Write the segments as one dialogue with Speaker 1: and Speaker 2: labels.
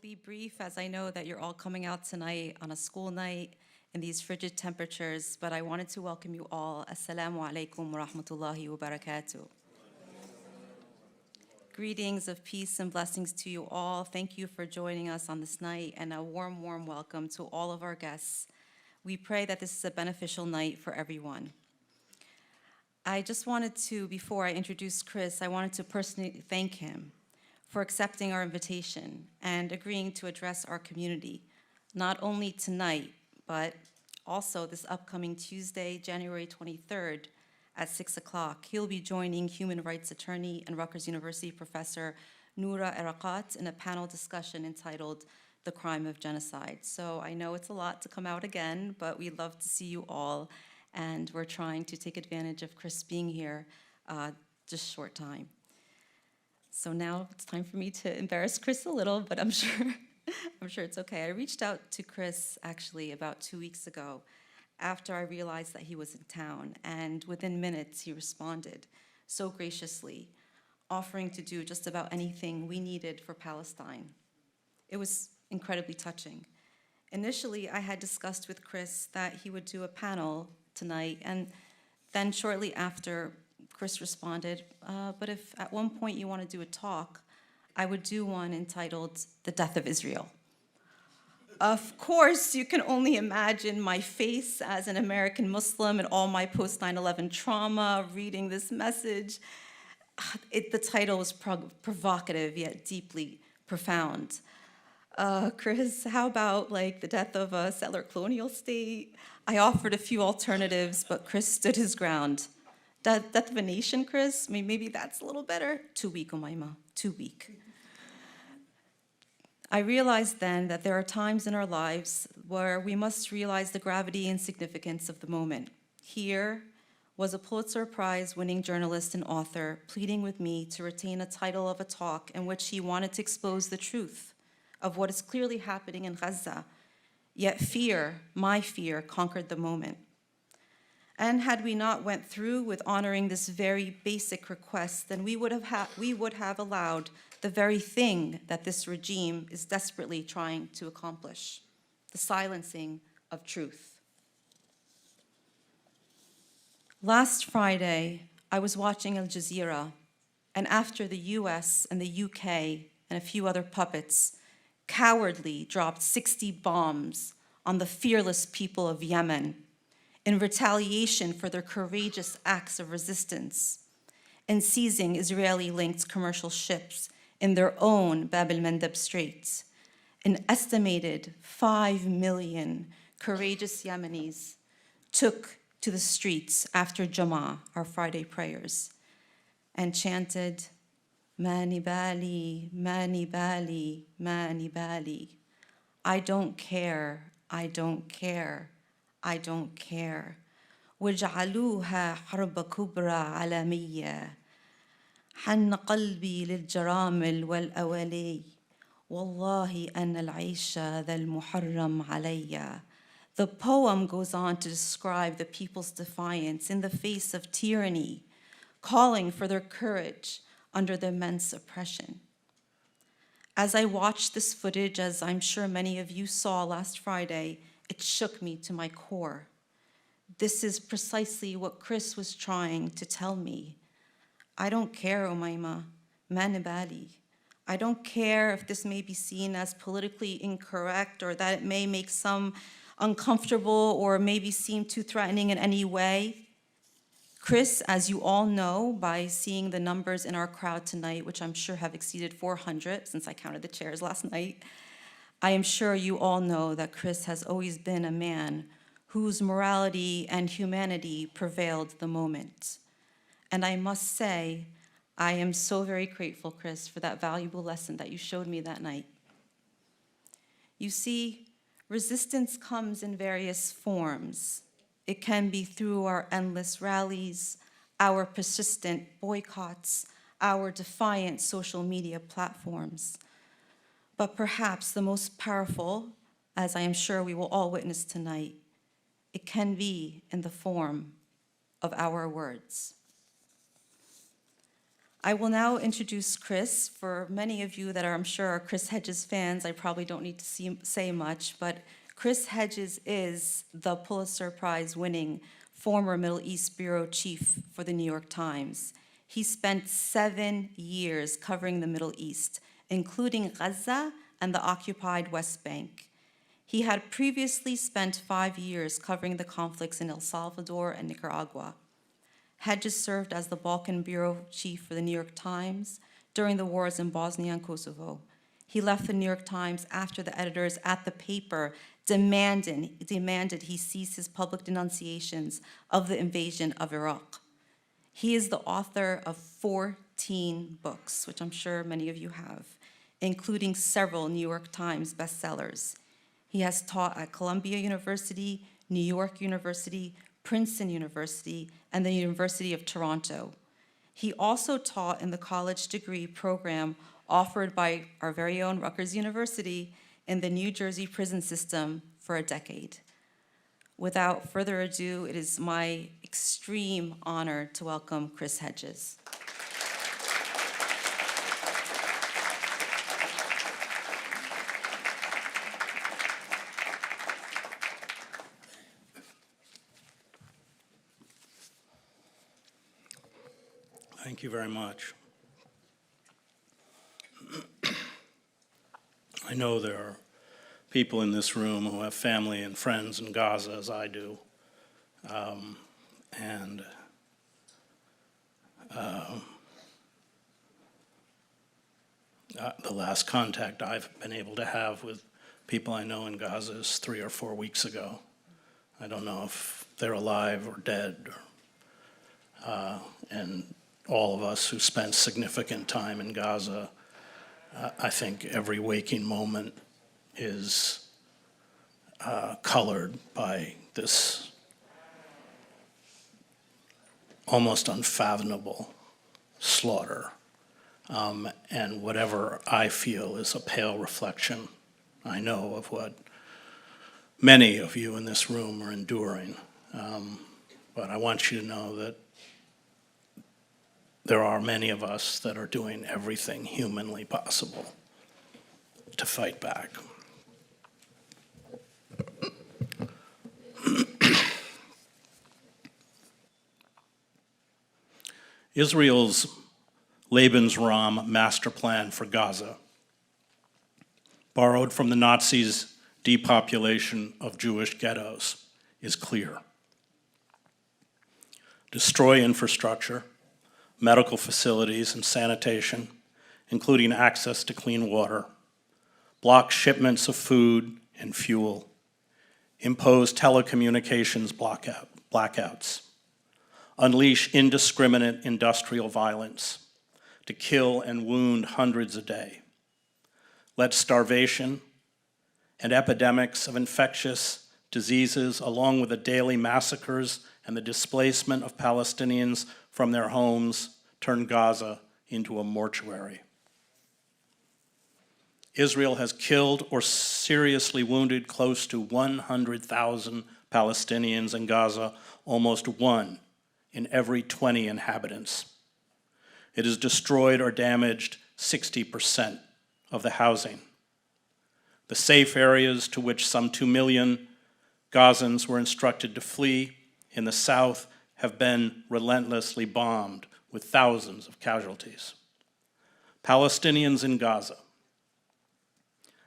Speaker 1: be brief, as I know that you're all coming out tonight on a school night in these frigid temperatures, but I wanted to welcome you all. Assalamu alaikum wa rahmatullahi wa barakatuh. Greetings of peace and blessings to you all. Thank you for joining us on this night, and a warm, warm welcome to all of our guests. We pray that this is a beneficial night for everyone. I just wanted to, before I introduce Chris, I wanted to personally thank him for accepting our invitation and agreeing to address our community, not only tonight, but also this upcoming Tuesday, January 23rd at 6 o'clock. He'll be joining human rights attorney and Rutgers University professor Noura Erakat in a panel discussion entitled The Crime of Genocide. So I know it's a lot to come out again, but we'd love to see you all, and we're trying to take advantage of Chris being here just short time. So now it's time for me to embarrass Chris a little, but I'm sure it's okay. I reached out to Chris actually about 2 weeks ago after I realized that he was in town, and within minutes he responded so graciously, offering to do just about anything we needed for Palestine. It was incredibly touching. Initially, I had discussed with Chris that he would do a panel tonight, and then shortly after, Chris responded, but if at one point you want to do a talk, I would do one entitled The Death of Israel. Of course, you can only imagine my face as an American Muslim and all my post-9/11 trauma reading this message. The title was provocative yet deeply profound. Chris, how about like the death of a settler colonial state? I offered a few alternatives, but Chris stood his ground. Death of a nation, Chris? I mean, maybe that's a little better. Too weak, Umayma, too weak. I realized then that there are times in our lives where we must realize the gravity and significance of the moment. Here was a Pulitzer Prize winning journalist and author pleading with me to retain a title of a talk in which he wanted to expose the truth of what is clearly happening in Gaza, yet fear, my fear, conquered the moment. And had we not went through with honoring this very basic request, then we would have allowed the very thing that this regime is desperately trying to accomplish, the silencing of truth. Last Friday, I was watching Al Jazeera, and after the US and the UK and a few other puppets cowardly dropped 60 bombs on the fearless people of Yemen in retaliation for their courageous acts of resistance in seizing Israeli-linked commercial ships in their own Bab el-Mandeb Straits. An estimated 5 million courageous Yemenis took to the streets after Jumu'ah, our Friday prayers, and chanted, Mani Bali, Mani Bali, Mani Bali. I don't care, I don't care, I don't care. وجعلوها حرب كبرى عالمية. حن قلبي للجرامل والأولي. والله أن العيش ذا المحرم علي. The poem goes on to describe the people's defiance in the face of tyranny, calling for their courage under the immense oppression. As I watched this footage, as I'm sure many of you saw last Friday, it shook me to my core. This is precisely what Chris was trying to tell me. I don't care, Umayma, manibali. I don't care if this may be seen as politically incorrect or that it may make some uncomfortable or maybe seem too threatening in any way. Chris, as you all know, by seeing the numbers in our crowd tonight, which I'm sure have exceeded 400 since I counted the chairs last night, I am sure you all know that Chris has always been a man whose morality and humanity prevailed the moment. And I must say, I am so very grateful, Chris, for that valuable lesson that you showed me that night. You see, resistance comes in various forms. It can be through our endless rallies, our persistent boycotts, our defiant social media platforms. But perhaps the most powerful, as I am sure we will all witness tonight, it can be in the form of our words. I will now introduce Chris. For many of you that are, I'm sure, are Chris Hedges fans, I probably don't need to say much, but Chris Hedges is the Pulitzer Prize winning former Middle East bureau chief for the New York Times. He spent 7 years covering the Middle East, including Gaza and the occupied West Bank. He had previously spent 5 years covering the conflicts in El Salvador and Nicaragua. Hedges served as the Balkan bureau chief for the New York Times during the wars in Bosnia and Kosovo. He left the New York Times after the editors at the paper demanded he cease his public denunciations of the invasion of Iraq. He is the author of 14 books, which I'm sure many of you have, including several New York Times bestsellers. He has taught at Columbia University, New York University, Princeton University, and the University of Toronto. He also taught in the college degree program offered by our very own Rutgers University in the New Jersey prison system for a decade. Without further ado, it is my extreme honor to welcome Chris Hedges.
Speaker 2: Thank you very much. I know there are people in this room who have family and friends in Gaza, as I do. The last contact I've been able to have with people I know in Gaza is 3 or 4 weeks ago. I don't know if they're alive or dead. And all of us who spent significant time in Gaza, I think every waking moment is colored by this almost unfathomable slaughter. And whatever I feel is a pale reflection, I know, of what many of you in this room are enduring. But I want you to know that there are many of us that are doing everything humanly possible to fight back. Israel's Lebensraum master plan for Gaza, borrowed from the Nazis' depopulation of Jewish ghettos, is clear. Destroy infrastructure, medical facilities and sanitation, including access to clean water, block shipments of food and fuel, impose telecommunications blackouts, unleash indiscriminate industrial violence to kill and wound hundreds a day, let starvation and epidemics of infectious diseases, along with the daily massacres and the displacement of Palestinians from their homes, turn Gaza into a mortuary. Israel has killed or seriously wounded close to 100,000 Palestinians in Gaza, almost 1 in every 20 inhabitants. It has destroyed or damaged 60% of the housing. The safe areas to which some 2 million Gazans were instructed to flee in the south have been relentlessly bombed with thousands of casualties. Palestinians in Gaza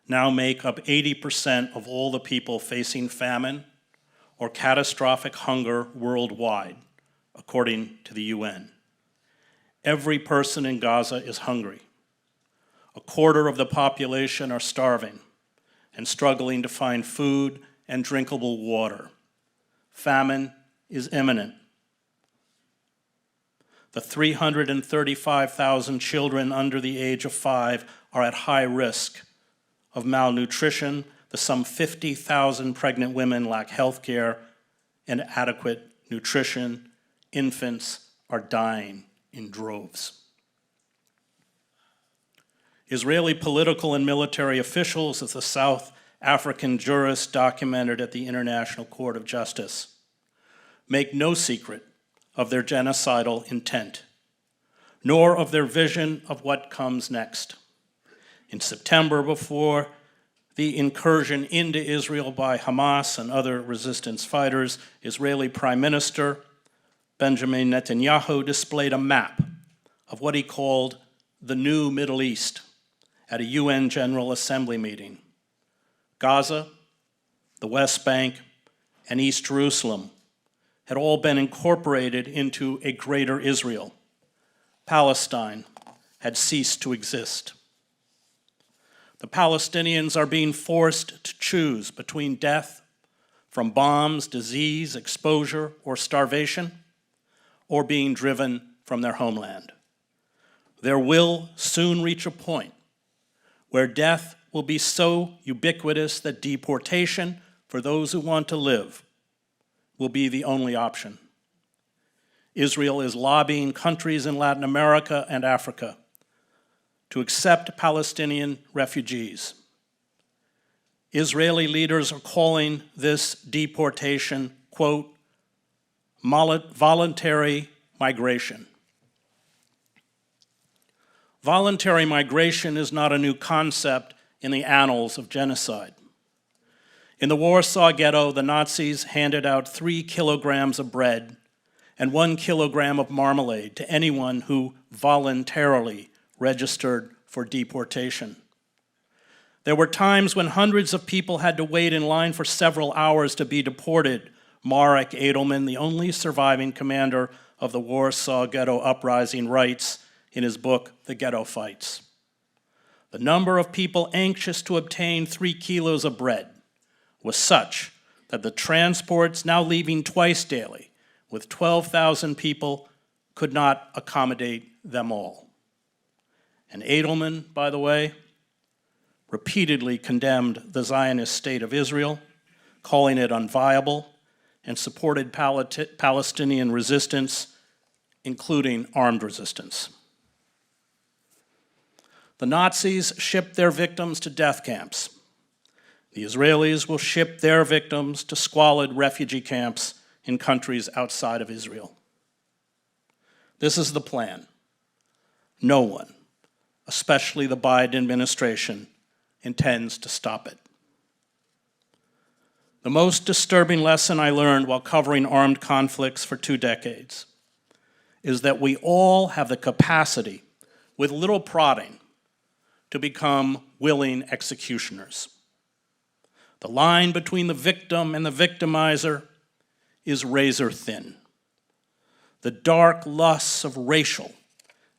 Speaker 2: now make up 80% of all the people facing famine or catastrophic hunger worldwide, according to the UN. Every person in Gaza is hungry. A quarter of the population are starving and struggling to find food and drinkable water. Famine is imminent. The 335,000 children under the age of 5 are at high risk of malnutrition. The some 50,000 pregnant women lack health care and adequate nutrition. Infants are dying in droves. Israeli political and military officials, as the South African jurists documented at the International Court of Justice, make no secret of their genocidal intent, nor of their vision of what comes next. In September, before the incursion into Israel by Hamas and other resistance fighters, Israeli Prime Minister Benjamin Netanyahu displayed a map of what he called the new Middle East at a UN General Assembly meeting. Gaza, the West Bank, and East Jerusalem had all been incorporated into a greater Israel. Palestine had ceased to exist. The Palestinians are being forced to choose between death from bombs, disease, exposure, or starvation, or being driven from their homeland. There will soon reach a point where death will be so ubiquitous that deportation for those who want to live will be the only option. Israel is lobbying countries in Latin America and Africa to accept Palestinian refugees. Israeli leaders are calling this deportation, quote, voluntary migration. Voluntary migration is not a new concept in the annals of genocide. In the Warsaw Ghetto, the Nazis handed out 3 kilograms of bread and 1 kilogram of marmalade to anyone who voluntarily registered for deportation. There were times when hundreds of people had to wait in line for several hours to be deported. Marek Edelman, the only surviving commander of the Warsaw Ghetto Uprising, writes in his book, The Ghetto Fights. The number of people anxious to obtain 3 kilos of bread was such that the transports now leaving twice daily with 12,000 people could not accommodate them all. And Edelman, by the way, repeatedly condemned the Zionist state of Israel, calling it unviable, and supported Palestinian resistance, including armed resistance. The Nazis shipped their victims to death camps. The Israelis will ship their victims to squalid refugee camps in countries outside of Israel. This is the plan. No one, especially the Biden administration, intends to stop it. The most disturbing lesson I learned while covering armed conflicts for 2 decades is that we all have the capacity, with little prodding, to become willing executioners. The line between the victim and the victimizer is razor thin. The dark lusts of racial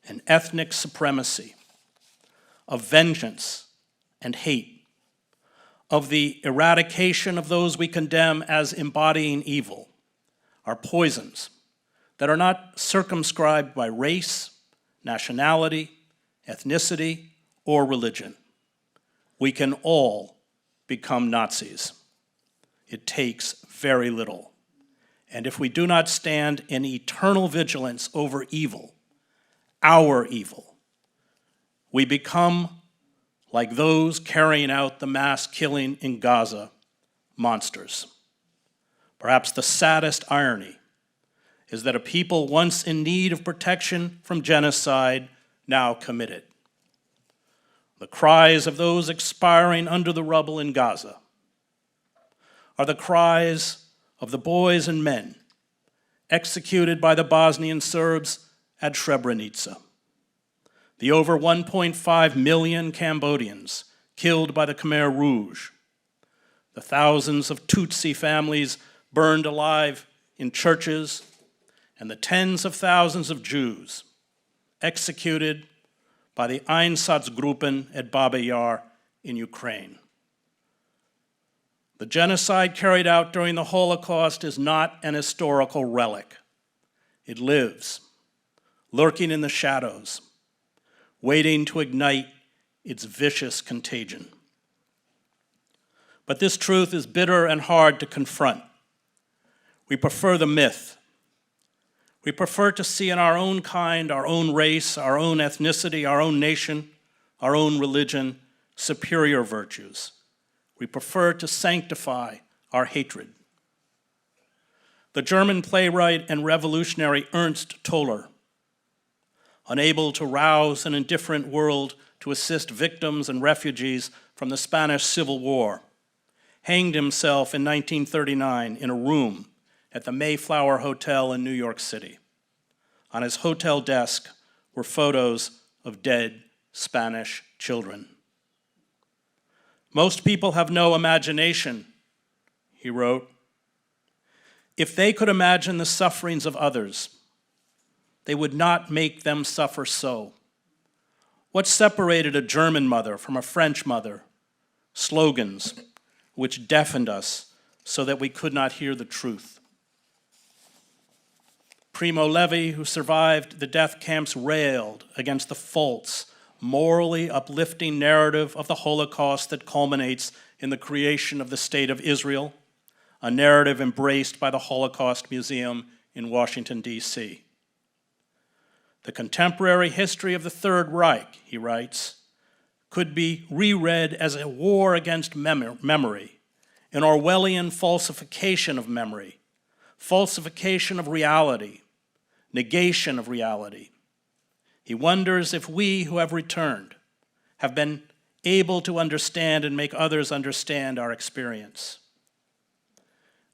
Speaker 2: and ethnic supremacy, of vengeance and hate, of the eradication of those we condemn as embodying evil, are poisons that are not circumscribed by race, nationality, ethnicity, or religion. We can all become Nazis. It takes very little. And if we do not stand in eternal vigilance over evil, our evil, we become like those carrying out the mass killing in Gaza, monsters. Perhaps the saddest irony is that a people once in need of protection from genocide now commit it. The cries of those expiring under the rubble in Gaza are the cries of the boys and men executed by the Bosnian Serbs at Srebrenica, the over 1.5 million Cambodians killed by the Khmer Rouge, the thousands of Tutsi families burned alive in churches, and the tens of thousands of Jews executed by the Einsatzgruppen at Baba Yar in Ukraine. The genocide carried out during the Holocaust is not an historical relic. It lives, lurking in the shadows, waiting to ignite its vicious contagion. But this truth is bitter and hard to confront. We prefer the myth. We prefer to see in our own kind, our own race, our own ethnicity, our own nation, our own religion, superior virtues. We prefer to sanctify our hatred. The German playwright and revolutionary Ernst Toller unable to rouse an indifferent world to assist victims and refugees from the Spanish Civil War, hanged himself in 1939 in a room at the Mayflower Hotel in New York City. On his hotel desk were photos of dead Spanish children. "Most people have no imagination," he wrote. "If they could imagine the sufferings of others, they would not make them suffer so. What separated a German mother from a French mother? Slogans which deafened us so that we could not hear the truth." Primo Levi, who survived the death camps, railed against the false, morally uplifting narrative of the Holocaust that culminates in the creation of the State of Israel, a narrative embraced by the Holocaust Museum in Washington, D.C. "The contemporary history of the Third Reich," he writes, "could be reread as a war against memory, an Orwellian falsification of memory, falsification of reality, negation of reality. He wonders if we who have returned have been able to understand and make others understand our experience.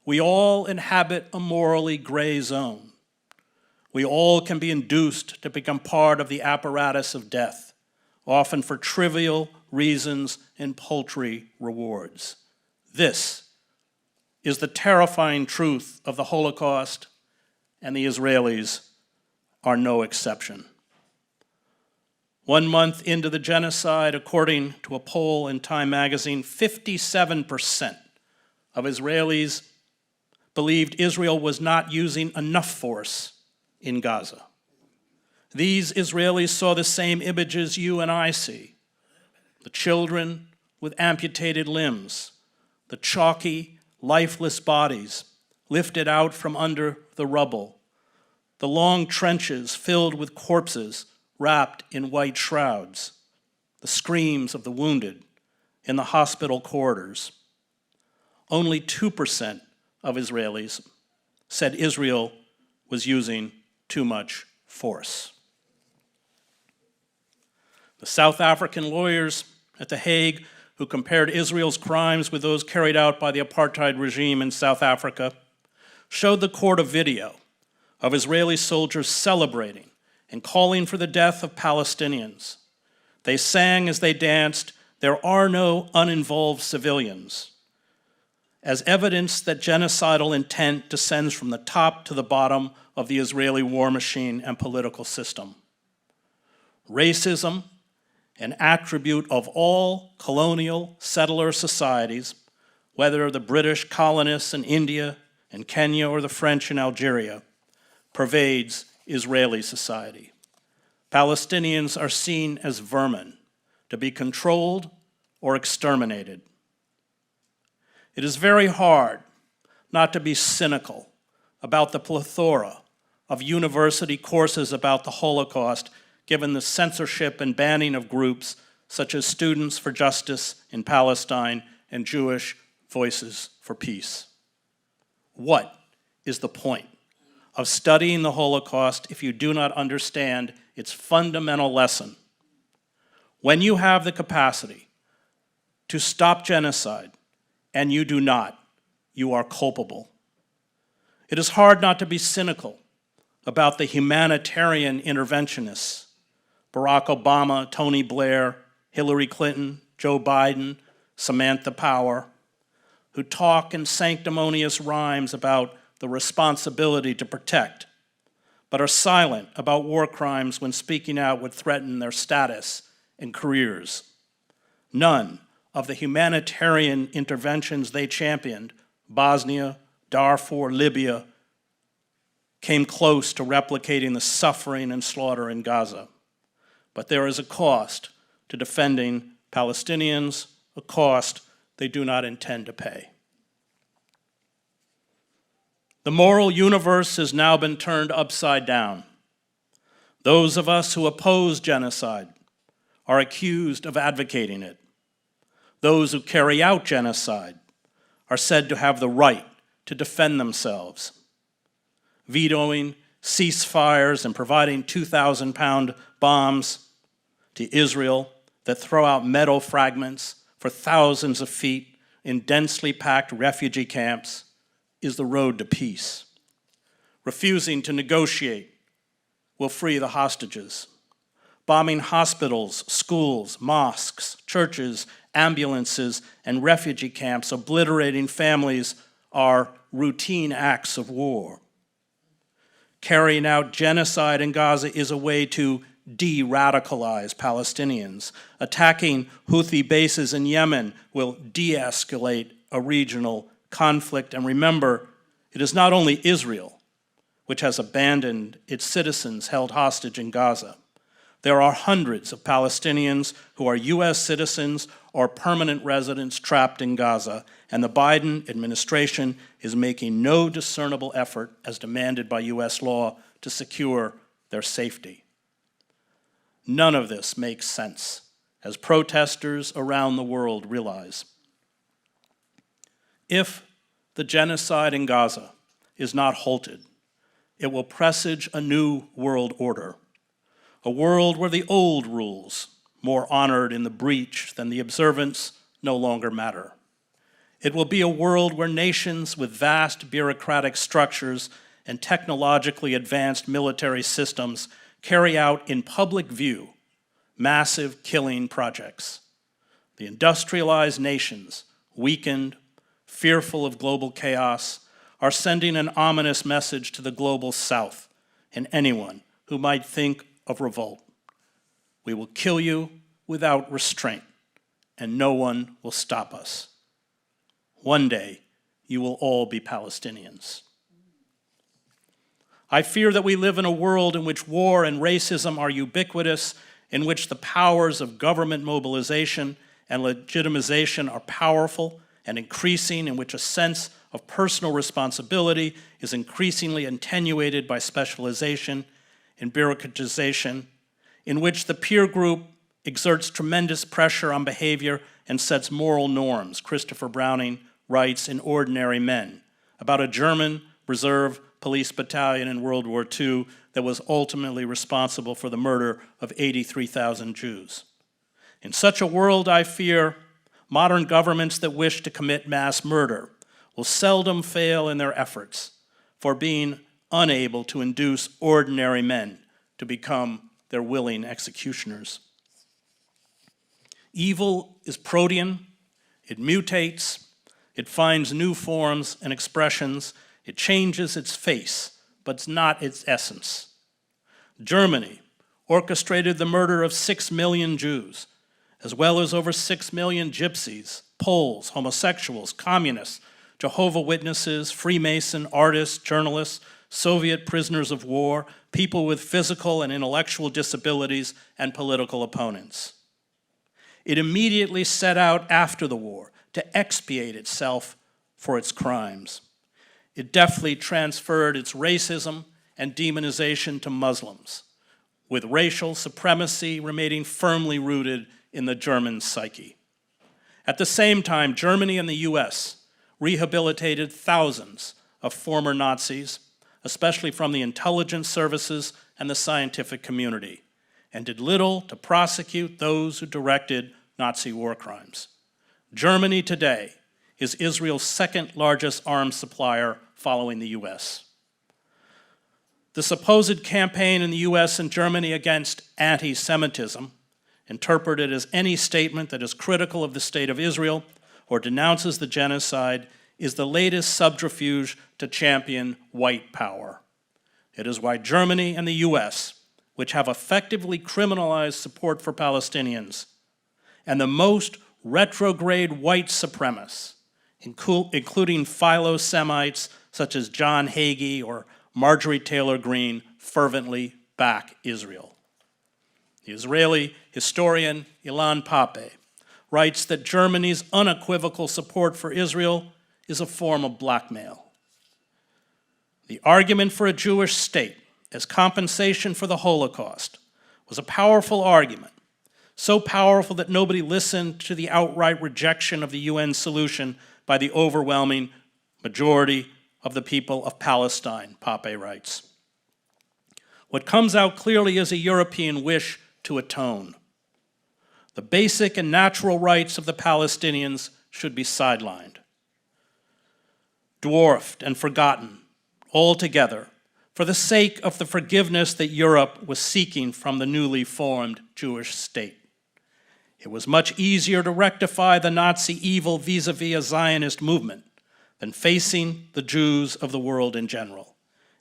Speaker 2: We all inhabit a morally gray zone. We all can be induced to become part of the apparatus of death, often for trivial reasons and paltry rewards. This is the terrifying truth of the Holocaust, and the Israelis are no exception. 1 month into the genocide, according to a poll in Time magazine, 57% of Israelis believed Israel was not using enough force in Gaza. These Israelis saw the same images you and I see: the children with amputated limbs, the chalky, lifeless bodies lifted out from under the rubble, the long trenches filled with corpses wrapped in white shrouds, the screams of the wounded in the hospital corridors. Only 2% of Israelis said Israel was using too much force. The South African lawyers at The Hague, who compared Israel's crimes with those carried out by the apartheid regime in South Africa, showed the court a video of Israeli soldiers celebrating and calling for the death of Palestinians. They sang as they danced, "There are no uninvolved civilians," as evidence that genocidal intent descends from the top to the bottom of the Israeli war machine and political system. Racism, an attribute of all colonial settler societies, whether the British colonists in India and Kenya or the French in Algeria, pervades Israeli society. Palestinians are seen as vermin, to be controlled or exterminated. It is very hard not to be cynical about the plethora of university courses about the Holocaust, given the censorship and banning of groups such as Students for Justice in Palestine and Jewish Voices for Peace. What is the point of studying the Holocaust if you do not understand its fundamental lesson? When you have the capacity to stop genocide, and you do not, you are culpable. It is hard not to be cynical about the humanitarian interventionists, Barack Obama, Tony Blair, Hillary Clinton, Joe Biden, Samantha Power, who talk in sanctimonious rhymes about the responsibility to protect, but are silent about war crimes when speaking out would threaten their status and careers. None of the humanitarian interventions they championed, Bosnia, Darfur, Libya, came close to replicating the suffering and slaughter in Gaza. But there is a cost to defending Palestinians, a cost they do not intend to pay. The moral universe has now been turned upside down. Those of us who oppose genocide are accused of advocating it. Those who carry out genocide are said to have the right to defend themselves. Vetoing ceasefires and providing 2,000-pound bombs to Israel that throw out metal fragments for thousands of feet in densely packed refugee camps is the road to peace. Refusing to negotiate will free the hostages. Bombing hospitals, schools, mosques, churches, ambulances, and refugee camps, obliterating families are routine acts of war. Carrying out genocide in Gaza is a way to de-radicalize Palestinians. Attacking Houthi bases in Yemen will de-escalate a regional conflict. And remember, it is not only Israel which has abandoned its citizens held hostage in Gaza. There are hundreds of Palestinians who are U.S. citizens or permanent residents trapped in Gaza, and the Biden administration is making no discernible effort, as demanded by U.S. law, to secure their safety. None of this makes sense, as protesters around the world realize. If the genocide in Gaza is not halted, it will presage a new world order, a world where the old rules, more honored in the breach than the observance, no longer matter. It will be a world where nations with vast bureaucratic structures and technologically advanced military systems carry out in public view massive killing projects. The industrialized nations, weakened, fearful of global chaos, are sending an ominous message to the global South and anyone who might think of revolt. We will kill you without restraint, and no one will stop us. One day, you will all be Palestinians. I fear that we live in a world in which war and racism are ubiquitous, in which the powers of government mobilization and legitimization are powerful and increasing, in which a sense of personal responsibility is increasingly attenuated by specialization and bureaucratization, in which the peer group exerts tremendous pressure on behavior and sets moral norms. Christopher Browning writes in Ordinary Men about a German reserve police battalion in World War II that was ultimately responsible for the murder of 83,000 Jews. In such a world, I fear, modern governments that wish to commit mass murder will seldom fail in their efforts for being unable to induce ordinary men to become their willing executioners. Evil is protean, it mutates, it finds new forms and expressions, it changes its face, but not its essence. Germany orchestrated the murder of 6 million Jews, as well as over 6 million gypsies, Poles, homosexuals, communists, Jehovah's Witnesses, Freemason, artists, journalists, Soviet prisoners of war, people with physical and intellectual disabilities, and political opponents. It immediately set out after the war to expiate itself for its crimes. It deftly transferred its racism and demonization to Muslims, with racial supremacy remaining firmly rooted in the German psyche. At the same time, Germany and the US rehabilitated thousands of former Nazis, especially from the intelligence services and the scientific community, and did little to prosecute those who directed Nazi war crimes. Germany today is Israel's second largest arms supplier following the US. The supposed campaign in the US and Germany against anti-Semitism, interpreted as any statement that is critical of the state of Israel or denounces the genocide, is the latest subterfuge to champion white power. It is why Germany and the US, which have effectively criminalized support for Palestinians, and the most retrograde white supremacists, including philo-Semites such as John Hagee or Marjorie Taylor Greene, fervently back Israel. The Israeli historian Ilan Pappé writes that Germany's unequivocal support for Israel is a form of blackmail. The argument for a Jewish state as compensation for the Holocaust was a powerful argument, so powerful that nobody listened to the outright rejection of the UN solution by the overwhelming majority of the people of Palestine, Pape writes. What comes out clearly is a European wish to atone. The basic and natural rights of the Palestinians should be sidelined, dwarfed and forgotten altogether for the sake of the forgiveness that Europe was seeking from the newly formed Jewish state. It was much easier to rectify the Nazi evil vis-a-vis a Zionist movement than facing the Jews of the world in general.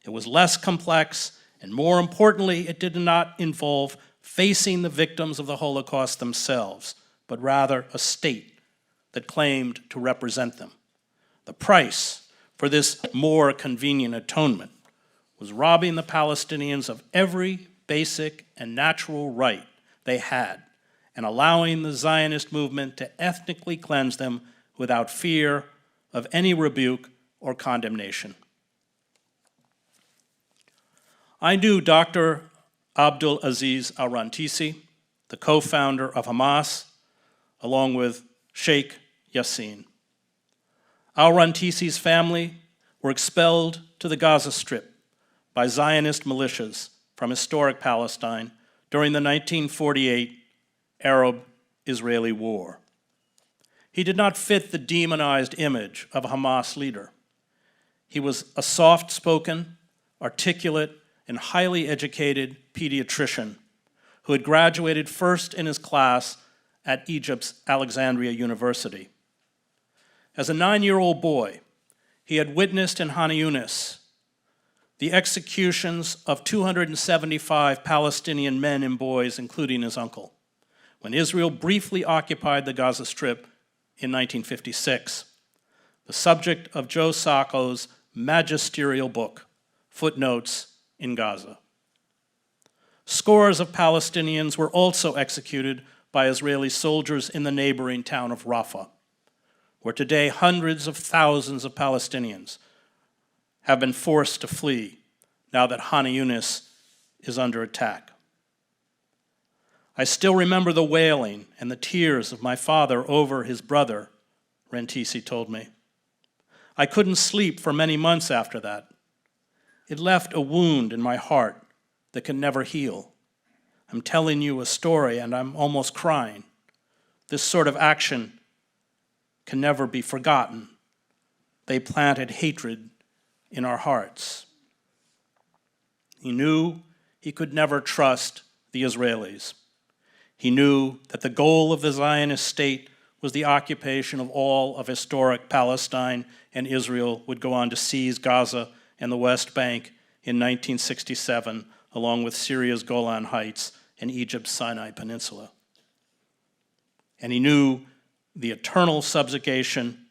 Speaker 2: It was less complex, and more importantly, it did not involve facing the victims of the Holocaust themselves, but rather a state that claimed to represent them. The price for this more convenient atonement was robbing the Palestinians of every basic and natural right they had and allowing the Zionist movement to ethnically cleanse them without fear of any rebuke or condemnation. I knew Dr. Abdul Aziz al-Rantisi, the co-founder of Hamas, along with Sheikh Yassin. Al-Rantisi's family were expelled to the Gaza Strip by Zionist militias from historic Palestine during the 1948 Arab-Israeli War. He did not fit the demonized image of a Hamas leader. He was a soft-spoken, articulate, and highly educated pediatrician who had graduated first in his class at Egypt's Alexandria University. As a 9-year-old boy, he had witnessed in Khan Yunis the executions of 275 Palestinian men and boys, including his uncle, when Israel briefly occupied the Gaza Strip in 1956, the subject of Joe Sacco's magisterial book, Footnotes in Gaza. Scores of Palestinians were also executed by Israeli soldiers in the neighboring town of Rafah, where today hundreds of thousands of Palestinians have been forced to flee now that Khan Yunis is under attack. I still remember the wailing and the tears of my father over his brother, Rantisi told me. I couldn't sleep for many months after that. It left a wound in my heart that can never heal. I'm telling you a story and I'm almost crying. This sort of action can never be forgotten. They planted hatred in our hearts. He knew he could never trust the Israelis. He knew that the goal of the Zionist state was the occupation of all of historic Palestine, and Israel would go on to seize Gaza and the West Bank in 1967, along with Syria's Golan Heights and Egypt's Sinai Peninsula. And he knew the eternal subjugation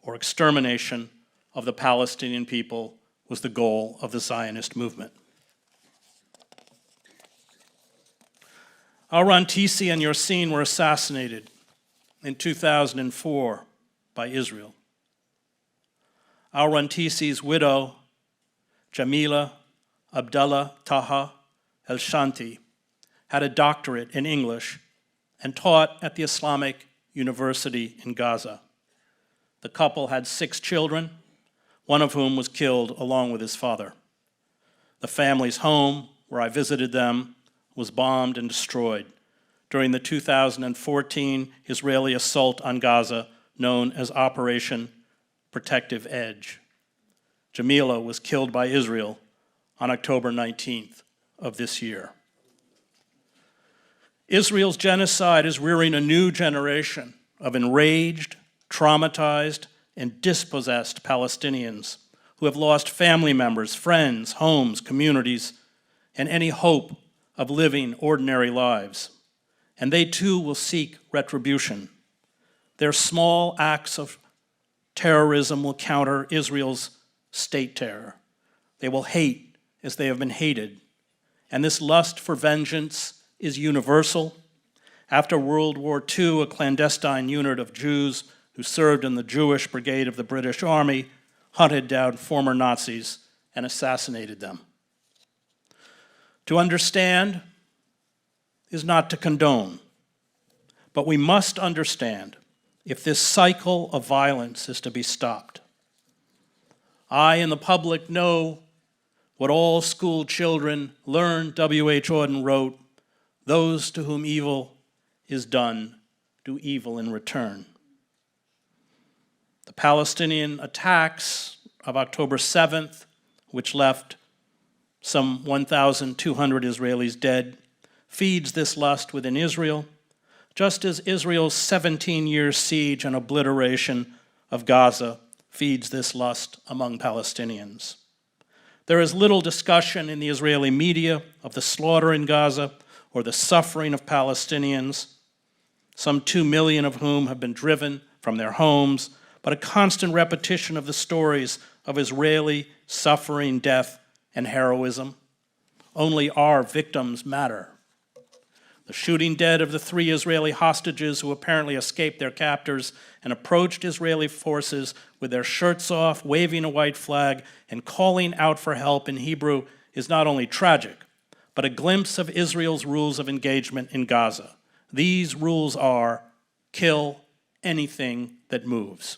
Speaker 2: or extermination of the Palestinian people was the goal of the Zionist movement. Al-Rantisi and Yassin were assassinated in 2004 by Israel. Al-Rantisi's widow, Jamila Abdallah Taha El-Shanti, had a doctorate in English and taught at the Islamic University in Gaza. The couple had 6 children, one of whom was killed along with his father. The family's home, where I visited them, was bombed and destroyed during the 2014 Israeli assault on Gaza known as Operation Protective Edge. Jamila was killed by Israel on October 19th of this year. Israel's genocide is rearing a new generation of enraged, traumatized, and dispossessed Palestinians who have lost family members, friends, homes, communities, and any hope of living ordinary lives. And they too will seek retribution. Their small acts of terrorism will counter Israel's state terror. They will hate as they have been hated. And this lust for vengeance is universal. After World War II, a clandestine unit of Jews who served in the Jewish Brigade of the British Army hunted down former Nazis and assassinated them. To understand is not to condone, but we must understand if this cycle of violence is to be stopped. I and the public know what all school children learn, W.H. Auden wrote, "Those to whom evil is done do evil in return." The Palestinian attacks of October 7th, which left some 1,200 Israelis dead, feeds this lust within Israel, just as Israel's 17-year siege and obliteration of Gaza feeds this lust among Palestinians. There is little discussion in the Israeli media of the slaughter in Gaza or the suffering of Palestinians, some 2 million of whom have been driven from their homes, but a constant repetition of the stories of Israeli suffering, death, and heroism. Only our victims matter. The shooting dead of the 3 Israeli hostages who apparently escaped their captors and approached Israeli forces with their shirts off, waving a white flag, and calling out for help in Hebrew is not only tragic, but a glimpse of Israel's rules of engagement in Gaza. These rules are: kill anything that moves.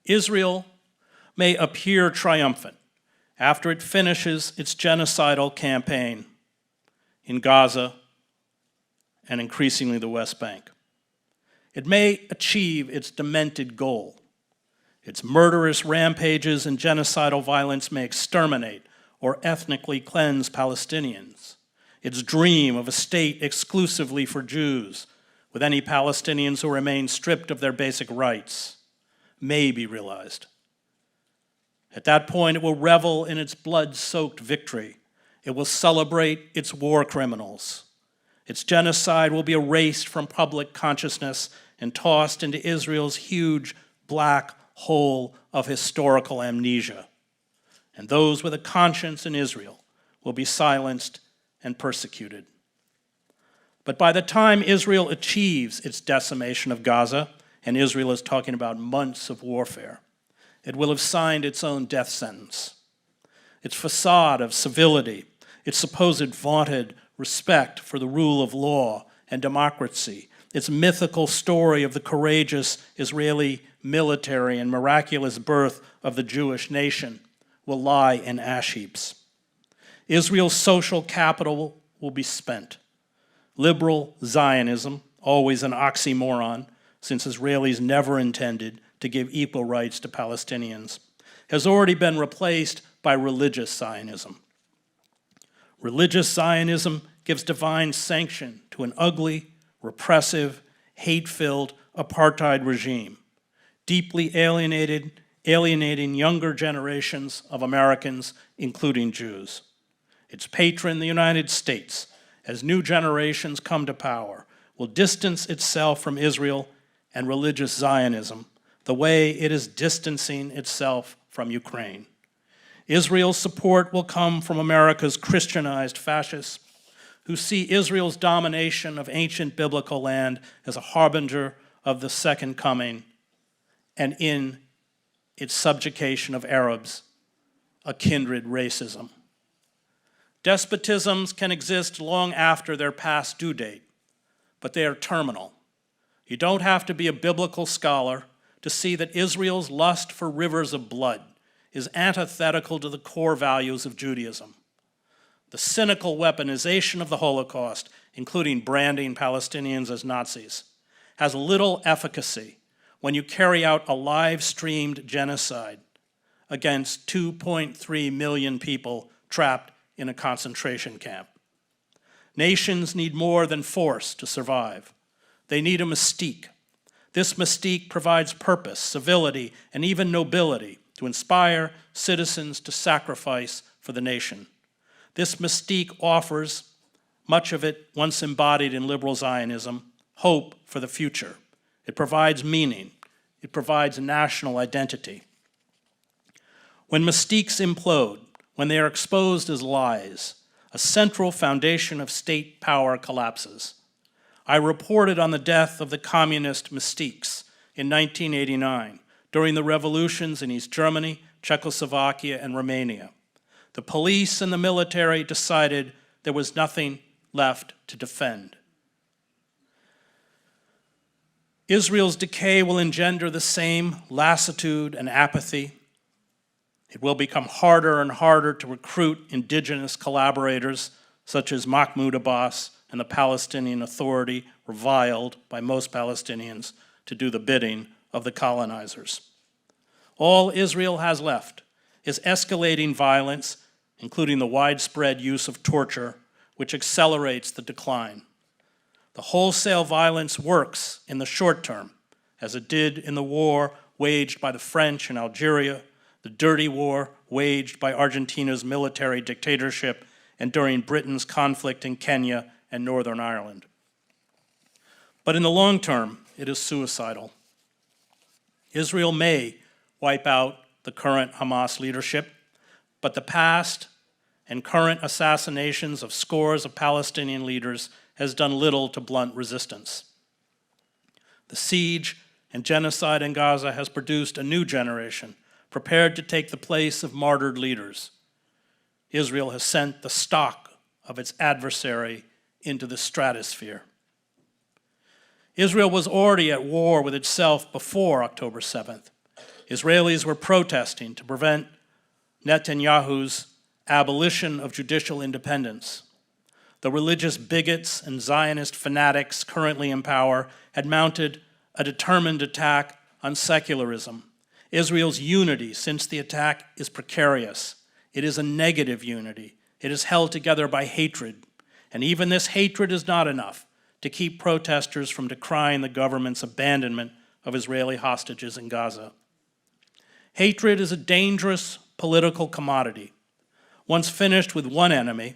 Speaker 2: Israel may appear triumphant after it finishes its genocidal campaign in Gaza and increasingly the West Bank. It may achieve its demented goal. Its murderous rampages and genocidal violence may exterminate or ethnically cleanse Palestinians. Its dream of a state exclusively for Jews, with any Palestinians who remain stripped of their basic rights, may be realized. At that point, it will revel in its blood-soaked victory. It will celebrate its war criminals. Its genocide will be erased from public consciousness and tossed into Israel's huge black hole of historical amnesia. And those with a conscience in Israel will be silenced and persecuted. But by the time Israel achieves its decimation of Gaza, and Israel is talking about months of warfare, it will have signed its own death sentence. Its facade of civility, its supposed vaunted respect for the rule of law and democracy, its mythical story of the courageous Israeli military and miraculous birth of the Jewish nation will lie in ash heaps. Israel's social capital will be spent. Liberal Zionism, always an oxymoron, since Israelis never intended to give equal rights to Palestinians, has already been replaced by religious Zionism. Religious Zionism gives divine sanction to an ugly, repressive, hate-filled apartheid regime, deeply alienating younger generations of Americans, including Jews. Its patron, the United States, as new generations come to power, will distance itself from Israel and religious Zionism the way it is distancing itself from Ukraine. Israel's support will come from America's Christianized fascists who see Israel's domination of ancient biblical land as a harbinger of the second coming, and in its subjugation of Arabs, a kindred racism. Despotisms can exist long after their past due date, but they are terminal. You don't have to be a biblical scholar to see that Israel's lust for rivers of blood is antithetical to the core values of Judaism. The cynical weaponization of the Holocaust, including branding Palestinians as Nazis, has little efficacy when you carry out a live-streamed genocide against 2.3 million people trapped in a concentration camp. Nations need more than force to survive. They need a mystique. This mystique provides purpose, civility, and even nobility to inspire citizens to sacrifice for the nation. This mystique offers, much of it once embodied in liberal Zionism, hope for the future. It provides meaning. It provides national identity. When mystiques implode, when they are exposed as lies, a central foundation of state power collapses. I reported on the death of the communist mystiques in 1989 during the revolutions in East Germany, Czechoslovakia, and Romania. The police and the military decided there was nothing left to defend. Israel's decay will engender the same lassitude and apathy It will become harder and harder to recruit indigenous collaborators such as Mahmoud Abbas and the Palestinian Authority, reviled by most Palestinians, to do the bidding of the colonizers. All Israel has left is escalating violence, including the widespread use of torture, which accelerates the decline. The wholesale violence works in the short term, as it did in the war waged by the French in Algeria, the dirty war waged by Argentina's military dictatorship, and during Britain's conflict in Kenya and Northern Ireland. But in the long term, it is suicidal. Israel may wipe out the current Hamas leadership, but the past and current assassinations of scores of Palestinian leaders has done little to blunt resistance. The siege and genocide in Gaza has produced a new generation prepared to take the place of martyred leaders. Israel has sent the stock of its adversary into the stratosphere. Israel was already at war with itself before October 7th. Israelis were protesting to prevent Netanyahu's abolition of judicial independence. The religious bigots and Zionist fanatics currently in power had mounted a determined attack on secularism. Israel's unity since the attack is precarious. It is a negative unity. It is held together by hatred. And even this hatred is not enough to keep protesters from decrying the government's abandonment of Israeli hostages in Gaza. Hatred is a dangerous political commodity. Once finished with one enemy,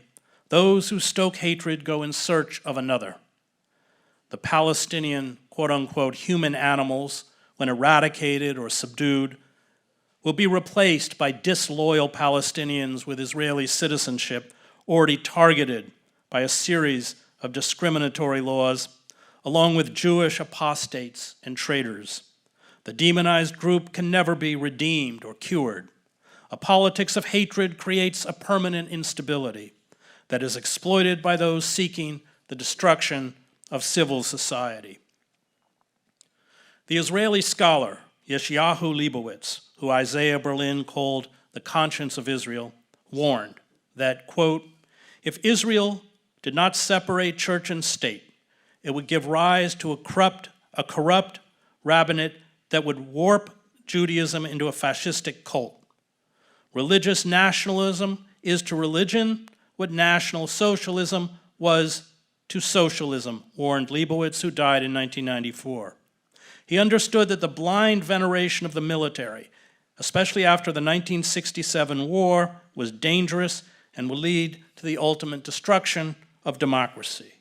Speaker 2: those who stoke hatred go in search of another. The Palestinian, quote-unquote, human animals, when eradicated or subdued, will be replaced by disloyal Palestinians with Israeli citizenship already targeted by a series of discriminatory laws, along with Jewish apostates and traitors. The demonized group can never be redeemed or cured. A politics of hatred creates a permanent instability that is exploited by those seeking the destruction of civil society. The Israeli scholar Yeshayahu Leibowitz, who Isaiah Berlin called the conscience of Israel, warned that, quote, if Israel did not separate church and state, it would give rise to a corrupt rabbinate that would warp Judaism into a fascistic cult. Religious nationalism is to religion what National Socialism was to socialism, warned Leibowitz, who died in 1994. He understood that the blind veneration of the military, especially after the 1967 war, was dangerous and would lead to the ultimate destruction of democracy.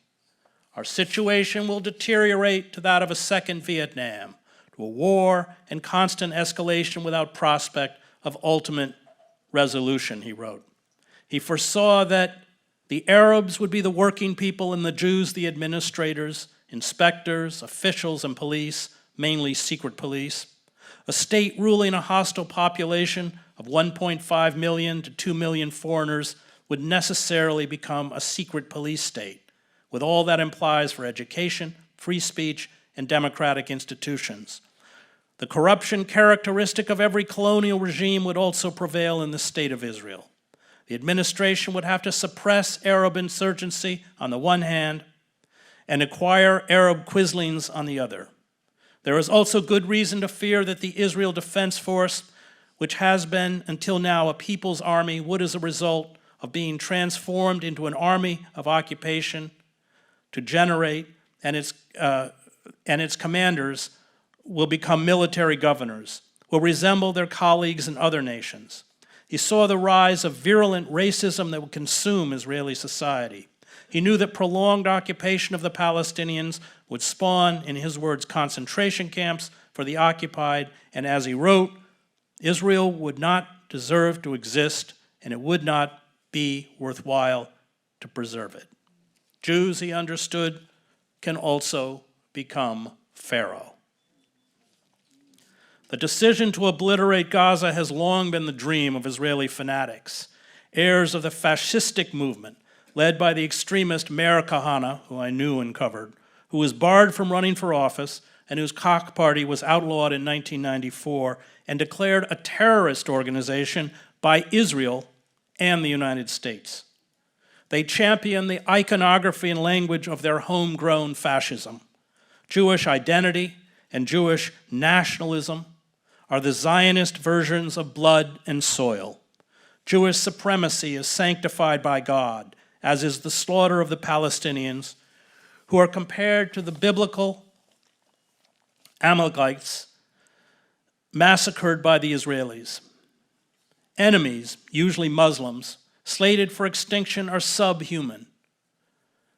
Speaker 2: Our situation will deteriorate to that of a second Vietnam, to a war and constant escalation without prospect of ultimate resolution, he wrote. He foresaw that the Arabs would be the working people and the Jews the administrators, inspectors, officials, and police, mainly secret police. A state ruling a hostile population of 1.5 million to 2 million foreigners would necessarily become a secret police state, with all that implies for education, free speech, and democratic institutions. The corruption characteristic of every colonial regime would also prevail in the state of Israel. The administration would have to suppress Arab insurgency on the one hand and acquire Arab quislings on the other. There is also good reason to fear that the Israel Defense Force, which has been until now a people's army, would, as a result of being transformed into an army of occupation, to generate, and its commanders will become military governors, will resemble their colleagues in other nations. He saw the rise of virulent racism that would consume Israeli society. He knew that prolonged occupation of the Palestinians would spawn, in his words, concentration camps for the occupied, and as he wrote, Israel would not deserve to exist, and it would not be worthwhile to preserve it. Jews, he understood, can also become Pharaoh. The decision to obliterate Gaza has long been the dream of Israeli fanatics, heirs of the fascistic movement led by the extremist Meir Kahane, who I knew and covered, who was barred from running for office and whose cock party was outlawed in 1994 and declared a terrorist organization by Israel and the United States. They champion the iconography and language of their homegrown fascism. Jewish identity and Jewish nationalism are the Zionist versions of blood and soil. Jewish supremacy is sanctified by God, as is the slaughter of the Palestinians, who are compared to the biblical Amalekites massacred by the Israelis. Enemies, usually Muslims, slated for extinction are subhuman.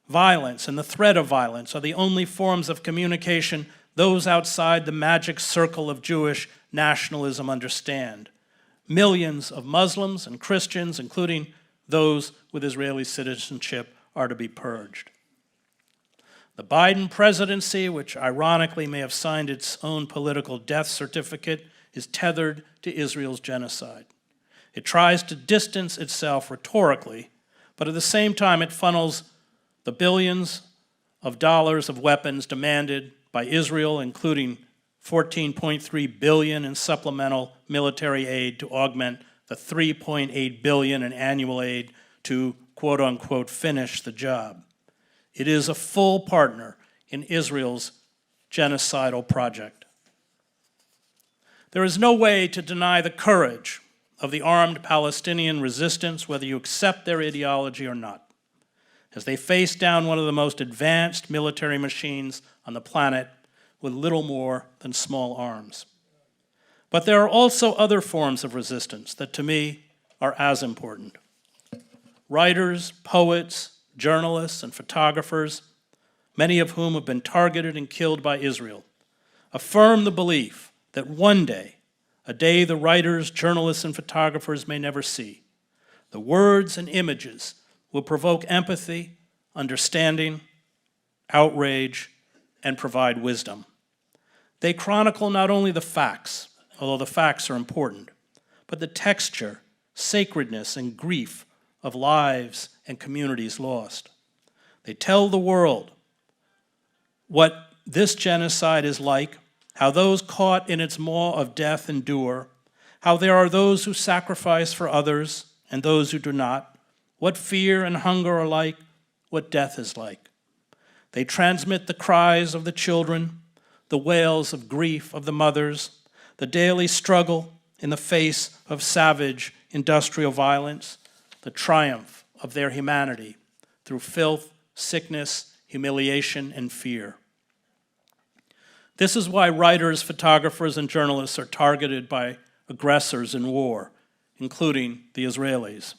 Speaker 2: Violence and the threat of violence are the only forms of communication those outside the magic circle of Jewish nationalism understand. Millions of Muslims and Christians, including those with Israeli citizenship, are to be purged. The Biden presidency, which ironically may have signed its own political death certificate, is tethered to Israel's genocide. It tries to distance itself rhetorically, but at the same time it funnels the billions of dollars of weapons demanded by Israel, including $14.3 billion in supplemental military aid to augment the $3.8 billion in annual aid to, quote unquote, finish the job. It is a full partner in Israel's genocidal project. There is no way to deny the courage of the armed Palestinian resistance, whether you accept their ideology or not, as they face down one of the most advanced military machines on the planet with little more than small arms. But there are also other forms of resistance that, to me, are as important. Writers, poets, journalists, and photographers, many of whom have been targeted and killed by Israel, affirm the belief that one day, a day the writers, journalists, and photographers may never see, the words and images will provoke empathy, understanding, outrage, and provide wisdom. They chronicle not only the facts, although the facts are important, but the texture, sacredness, and grief of lives and communities lost. They tell the world what this genocide is like, how those caught in its maw of death endure, how there are those who sacrifice for others and those who do not, what fear and hunger are like, what death is like. They transmit the cries of the children, the wails of grief of the mothers, the daily struggle in the face of savage industrial violence, the triumph of their humanity through filth, sickness, humiliation, and fear. This is why writers, photographers, and journalists are targeted by aggressors in war, including the Israelis.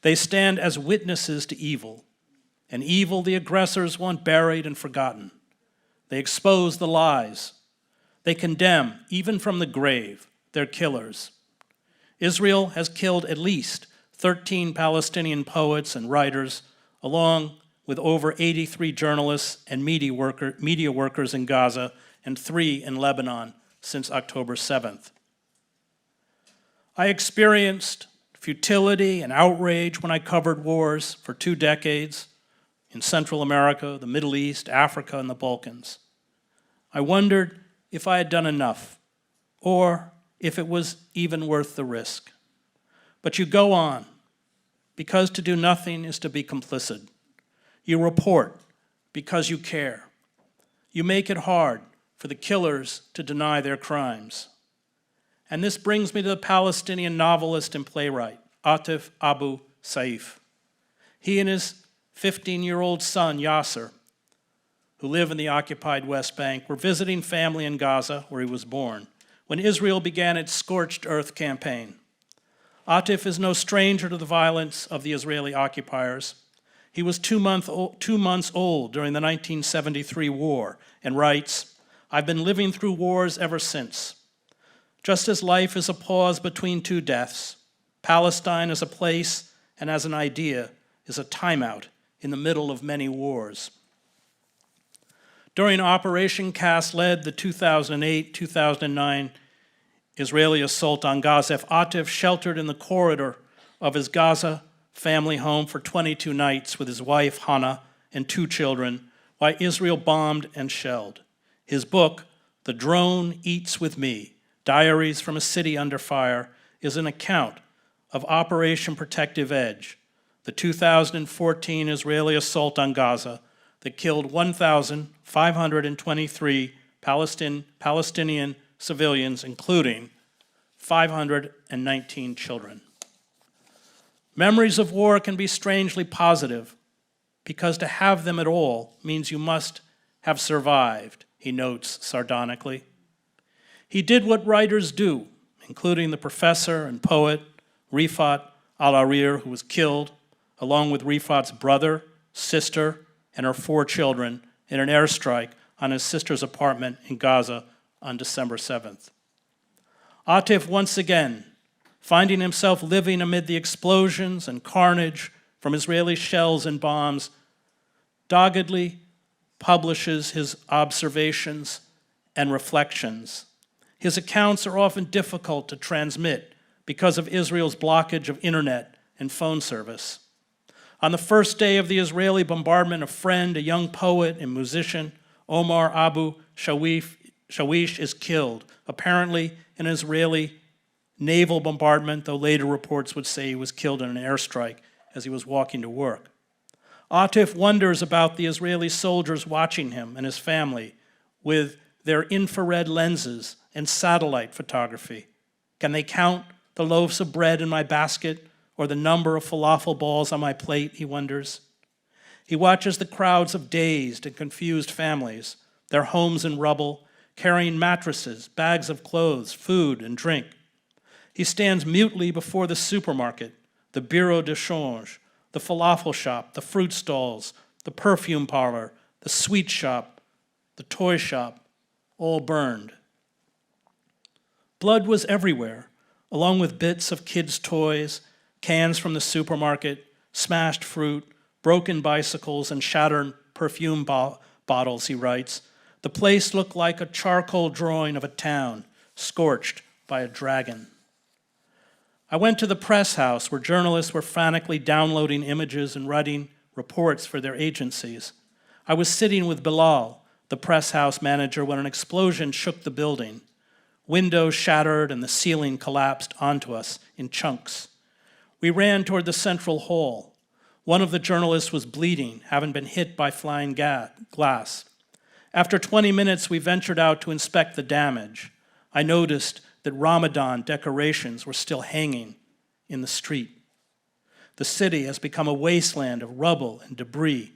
Speaker 2: They stand as witnesses to evil, and evil the aggressors want buried and forgotten. They expose the lies. They condemn, even from the grave, their killers. Israel has killed at least 13 Palestinian poets and writers, along with over 83 journalists and media workers in Gaza and 3 in Lebanon since October 7th. I experienced futility and outrage when I covered wars for 2 decades in Central America, the Middle East, Africa, and the Balkans. I wondered if I had done enough, or if it was even worth the risk. But you go on, because to do nothing is to be complicit. You report because you care. You make it hard for the killers to deny their crimes. And this brings me to the Palestinian novelist and playwright, Atif Abu Saif. He and his 15-year-old son, Yasser, who live in the occupied West Bank, were visiting family in Gaza, where he was born, when Israel began its scorched earth campaign. Atif is no stranger to the violence of the Israeli occupiers. He was 2 months old during the 1973 war and writes, "I've been living through wars ever since. Just as life is a pause between 2 deaths, Palestine as a place and as an idea is a timeout in the middle of many wars." During Operation Cast-led the 2008-2009 Israeli assault on Gaza, Atif sheltered in the corridor of his Gaza family home for 22 nights with his wife, Hannah, and 2 children, while Israel bombed and shelled. His book, The Drone Eats with Me, Diaries from a City Under Fire, is an account of Operation Protective Edge, the 2014 Israeli assault on Gaza that killed 1,523 Palestinian civilians, including 519 children. Memories of war can be strangely positive because to have them at all means you must have survived, he notes sardonically. He did what writers do, including the professor and poet Rifat al-Arir, who was killed, along with Rifat's brother, sister, and her 4 children in an airstrike on his sister's apartment in Gaza on December 7th. Atif once again, finding himself living amid the explosions and carnage from Israeli shells and bombs, doggedly publishes his observations and reflections. His accounts are often difficult to transmit because of Israel's blockage of internet and phone service. On the first day of the Israeli bombardment, a friend, a young poet and musician, Omar Abu Shawish, is killed, apparently in an Israeli naval bombardment, though later reports would say he was killed in an airstrike as he was walking to work. Atif wonders about the Israeli soldiers watching him and his family with their infrared lenses and satellite photography. Can they count the loaves of bread in my basket or the number of falafel balls on my plate, he wonders. He watches the crowds of dazed and confused families, their homes in rubble, carrying mattresses, bags of clothes, food, and drink. He stands mutely before the supermarket, the bureau de change, the falafel shop, the fruit stalls, the perfume parlor, the sweet shop, the toy shop, all burned. Blood was everywhere, along with bits of kids' toys, cans from the supermarket, smashed fruit, broken bicycles, and shattered perfume bottles, he writes. The place looked like a charcoal drawing of a town scorched by a dragon. I went to the press house where journalists were frantically downloading images and writing reports for their agencies. I was sitting with Bilal, the press house manager, when an explosion shook the building. Windows shattered and the ceiling collapsed onto us in chunks. We ran toward the central hall. One of the journalists was bleeding, having been hit by flying glass. After 20 minutes, we ventured out to inspect the damage. I noticed that Ramadan decorations were still hanging in the street. The city has become a wasteland of rubble and debris.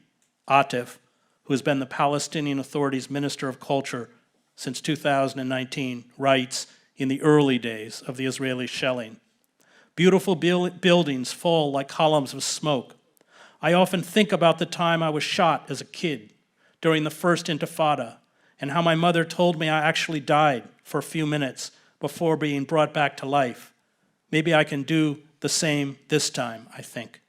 Speaker 2: Atif, who has been the Palestinian Authority's Minister of Culture since 2019, writes in the early days of the Israeli shelling. Beautiful buildings fall like columns of smoke. I often think about the time I was shot as a kid during the first Intifada and how my mother told me I actually died for a few minutes before being brought back to life. Maybe I can do the same this time, I think.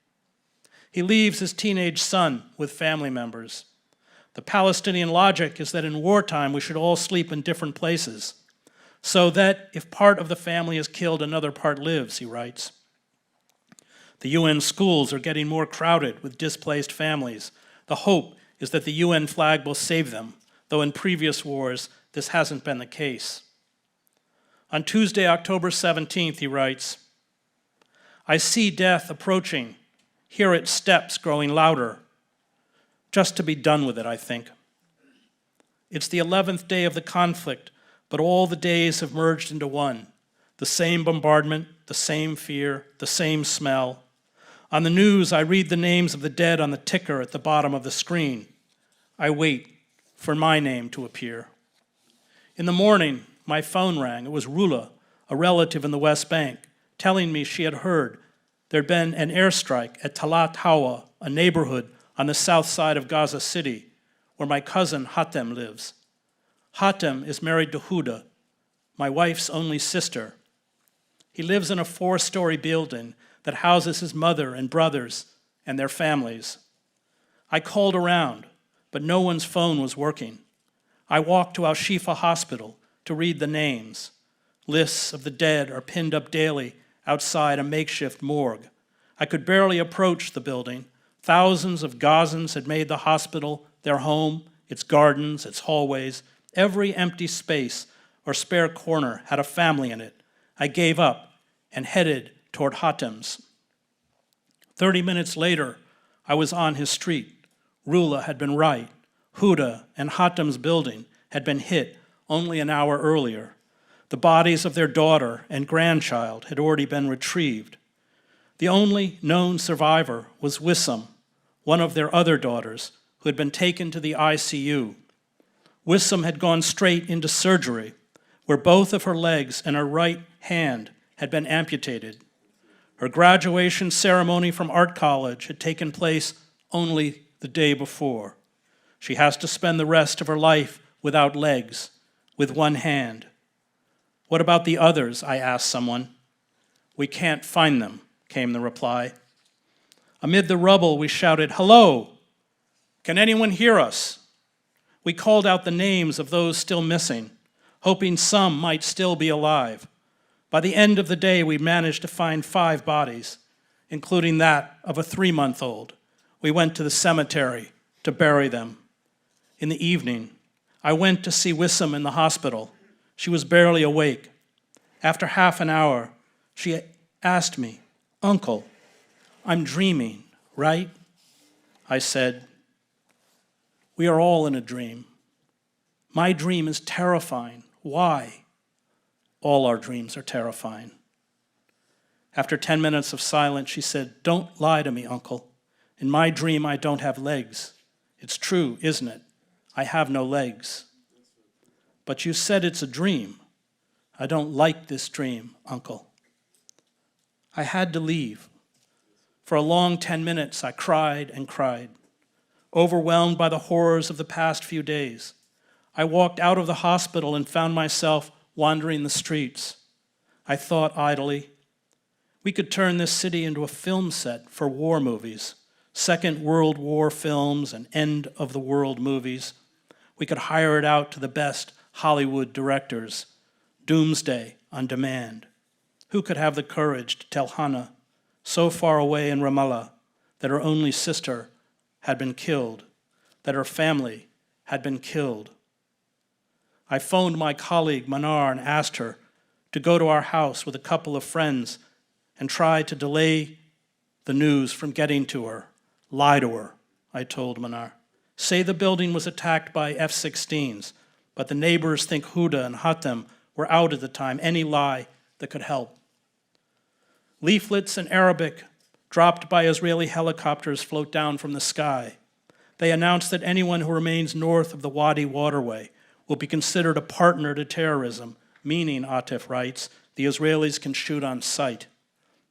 Speaker 2: He leaves his teenage son with family members. The Palestinian logic is that in wartime we should all sleep in different places, so that if part of the family is killed, another part lives, he writes. The UN schools are getting more crowded with displaced families. The hope is that the UN flag will save them, though in previous wars this hasn't been the case. On Tuesday, October 17th, he writes, I see death approaching, hear its steps growing louder. Just to be done with it, I think. It's the 11th day of the conflict, but all the days have merged into one. The same bombardment, the same fear, the same smell. On the news, I read the names of the dead on the ticker at the bottom of the screen. I wait for my name to appear. In the morning, my phone rang. It was Rula, a relative in the West Bank, telling me she had heard there'd been an airstrike at Talat Hawa, a neighborhood on the south side of Gaza City, where my cousin Hatem lives. Hatem is married to Huda, my wife's only sister. He lives in a 4-story building that houses his mother and brothers and their families. I called around, but no one's phone was working. I walked to Al-Shifa Hospital to read the names. Lists of the dead are pinned up daily outside a makeshift morgue. I could barely approach the building. Thousands of Gazans had made the hospital their home, its gardens, its hallways, Every empty space or spare corner had a family in it. I gave up and headed toward Hatem's. 30 minutes later, I was on his street. Rula had been right. Huda and Hatem's building had been hit only an hour earlier. The bodies of their daughter and grandchild had already been retrieved. The only known survivor was Wissam, one of their other daughters, who had been taken to the ICU. Wissam had gone straight into surgery, where both of her legs and her right hand had been amputated. Her graduation ceremony from art college had taken place only the day before. She has to spend the rest of her life without legs, with one hand. What about the others? I asked someone. We can't find them, came the reply. Amid the rubble, we shouted, hello! Can anyone hear us? We called out the names of those still missing, hoping some might still be alive. By the end of the day, we managed to find 5 bodies, including that of a 3-month-old. We went to the cemetery to bury them. In the evening, I went to see Wissam in the hospital. She was barely awake. After half an hour, she asked me, Uncle, I'm dreaming, right? I said, we are all in a dream. My dream is terrifying. Why? All our dreams are terrifying. After 10 minutes of silence, she said, don't lie to me, Uncle. In my dream, I don't have legs. It's true, isn't it? I have no legs. But you said it's a dream. I don't like this dream, Uncle. I had to leave. For a long 10 minutes, I cried and cried, overwhelmed by the horrors of the past few days. I walked out of the hospital and found myself wandering the streets. I thought idly, we could turn this city into a film set for war movies, Second World War films and end-of-the-world movies. We could hire it out to the best Hollywood directors, Doomsday on demand. Who could have the courage to tell Hannah, so far away in Ramallah, that her only sister had been killed, that her family had been killed? I phoned my colleague Manar and asked her to go to our house with a couple of friends and try to delay the news from getting to her. Lie to her, I told Manar. Say the building was attacked by F-16s, but the neighbors think Huda and Hatem were out at the time. Any lie that could help. Leaflets in Arabic dropped by Israeli helicopters float down from the sky. They announce that anyone who remains north of the Wadi waterway will be considered a partner to terrorism, meaning, Atif writes, the Israelis can shoot on sight.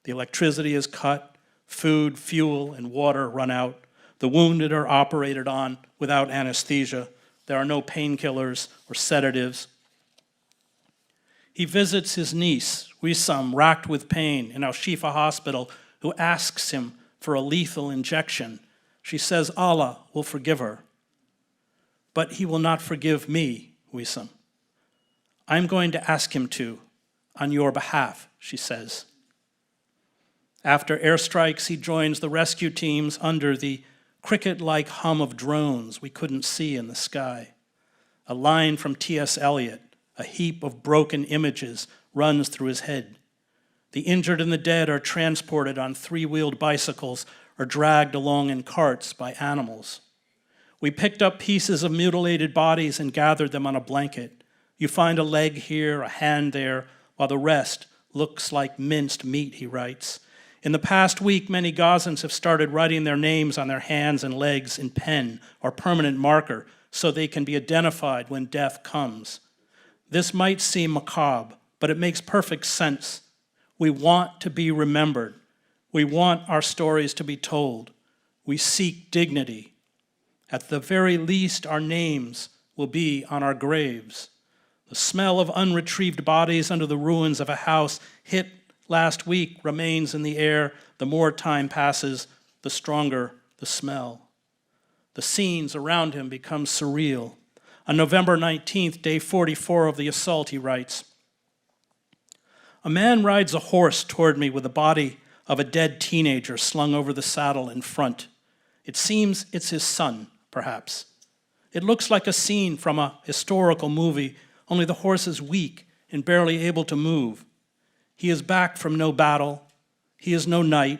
Speaker 2: The electricity is cut, food, fuel, and water run out. The wounded are operated on without anesthesia. There are no painkillers or sedatives. He visits his niece, Wissam, racked with pain in Al-Shifa Hospital, who asks him for a lethal injection. She says Allah will forgive her. But he will not forgive me, Wissam. I'm going to ask him to, on your behalf, she says. After airstrikes, he joins the rescue teams under the cricket-like hum of drones we couldn't see in the sky. A line from T.S. Eliot, a heap of broken images, runs through his head. The injured and the dead are transported on 3-wheeled bicycles or dragged along in carts by animals. We picked up pieces of mutilated bodies and gathered them on a blanket. You find a leg here, a hand there, while the rest looks like minced meat, he writes. In the past week, many Gazans have started writing their names on their hands and legs in pen or permanent marker so they can be identified when death comes. This might seem macabre, but it makes perfect sense. We want to be remembered. We want our stories to be told. We seek dignity. At the very least, our names will be on our graves. The smell of unretrieved bodies under the ruins of a house hit last week remains in the air. The more time passes, the stronger the smell. The scenes around him become surreal. On November 19th, day 44 of the assault, he writes, a man rides a horse toward me with the body of a dead teenager slung over the saddle in front. It seems it's his son, perhaps. It looks like a scene from a historical movie, only the horse is weak and barely able to move. He is back from no battle. He is no knight.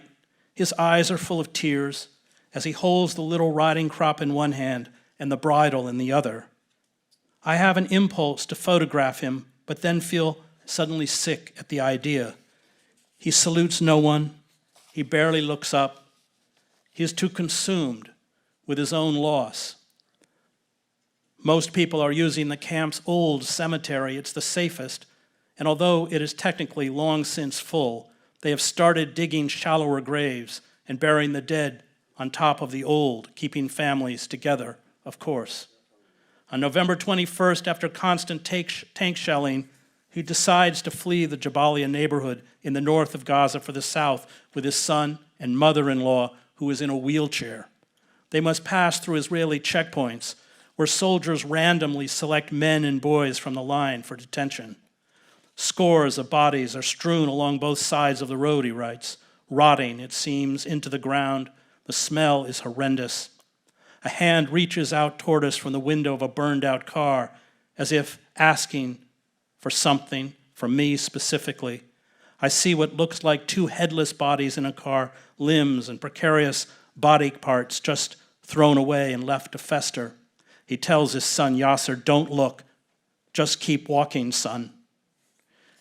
Speaker 2: His eyes are full of tears as he holds the little riding crop in one hand and the bridle in the other. I have an impulse to photograph him, but then feel suddenly sick at the idea. He salutes no one. He barely looks up. He is too consumed with his own loss. Most people are using the camp's old cemetery. It's the safest, and although it is technically long since full, they have started digging shallower graves and burying the dead on top of the old, keeping families together, of course. On November 21st, after constant tank shelling, he decides to flee the Jabalia neighborhood in the north of Gaza for the south with his son and mother-in-law, who is in a wheelchair. They must pass through Israeli checkpoints where soldiers randomly select men and boys from the line for detention. Scores of bodies are strewn along both sides of the road, he writes, rotting, it seems, into the ground. The smell is horrendous. A hand reaches out toward us from the window of a burned-out car, as if asking for something, from me specifically. I see what looks like two headless bodies in a car, limbs and precarious body parts just thrown away and left to fester. He tells his son Yasser, "Don't look, just keep walking, son."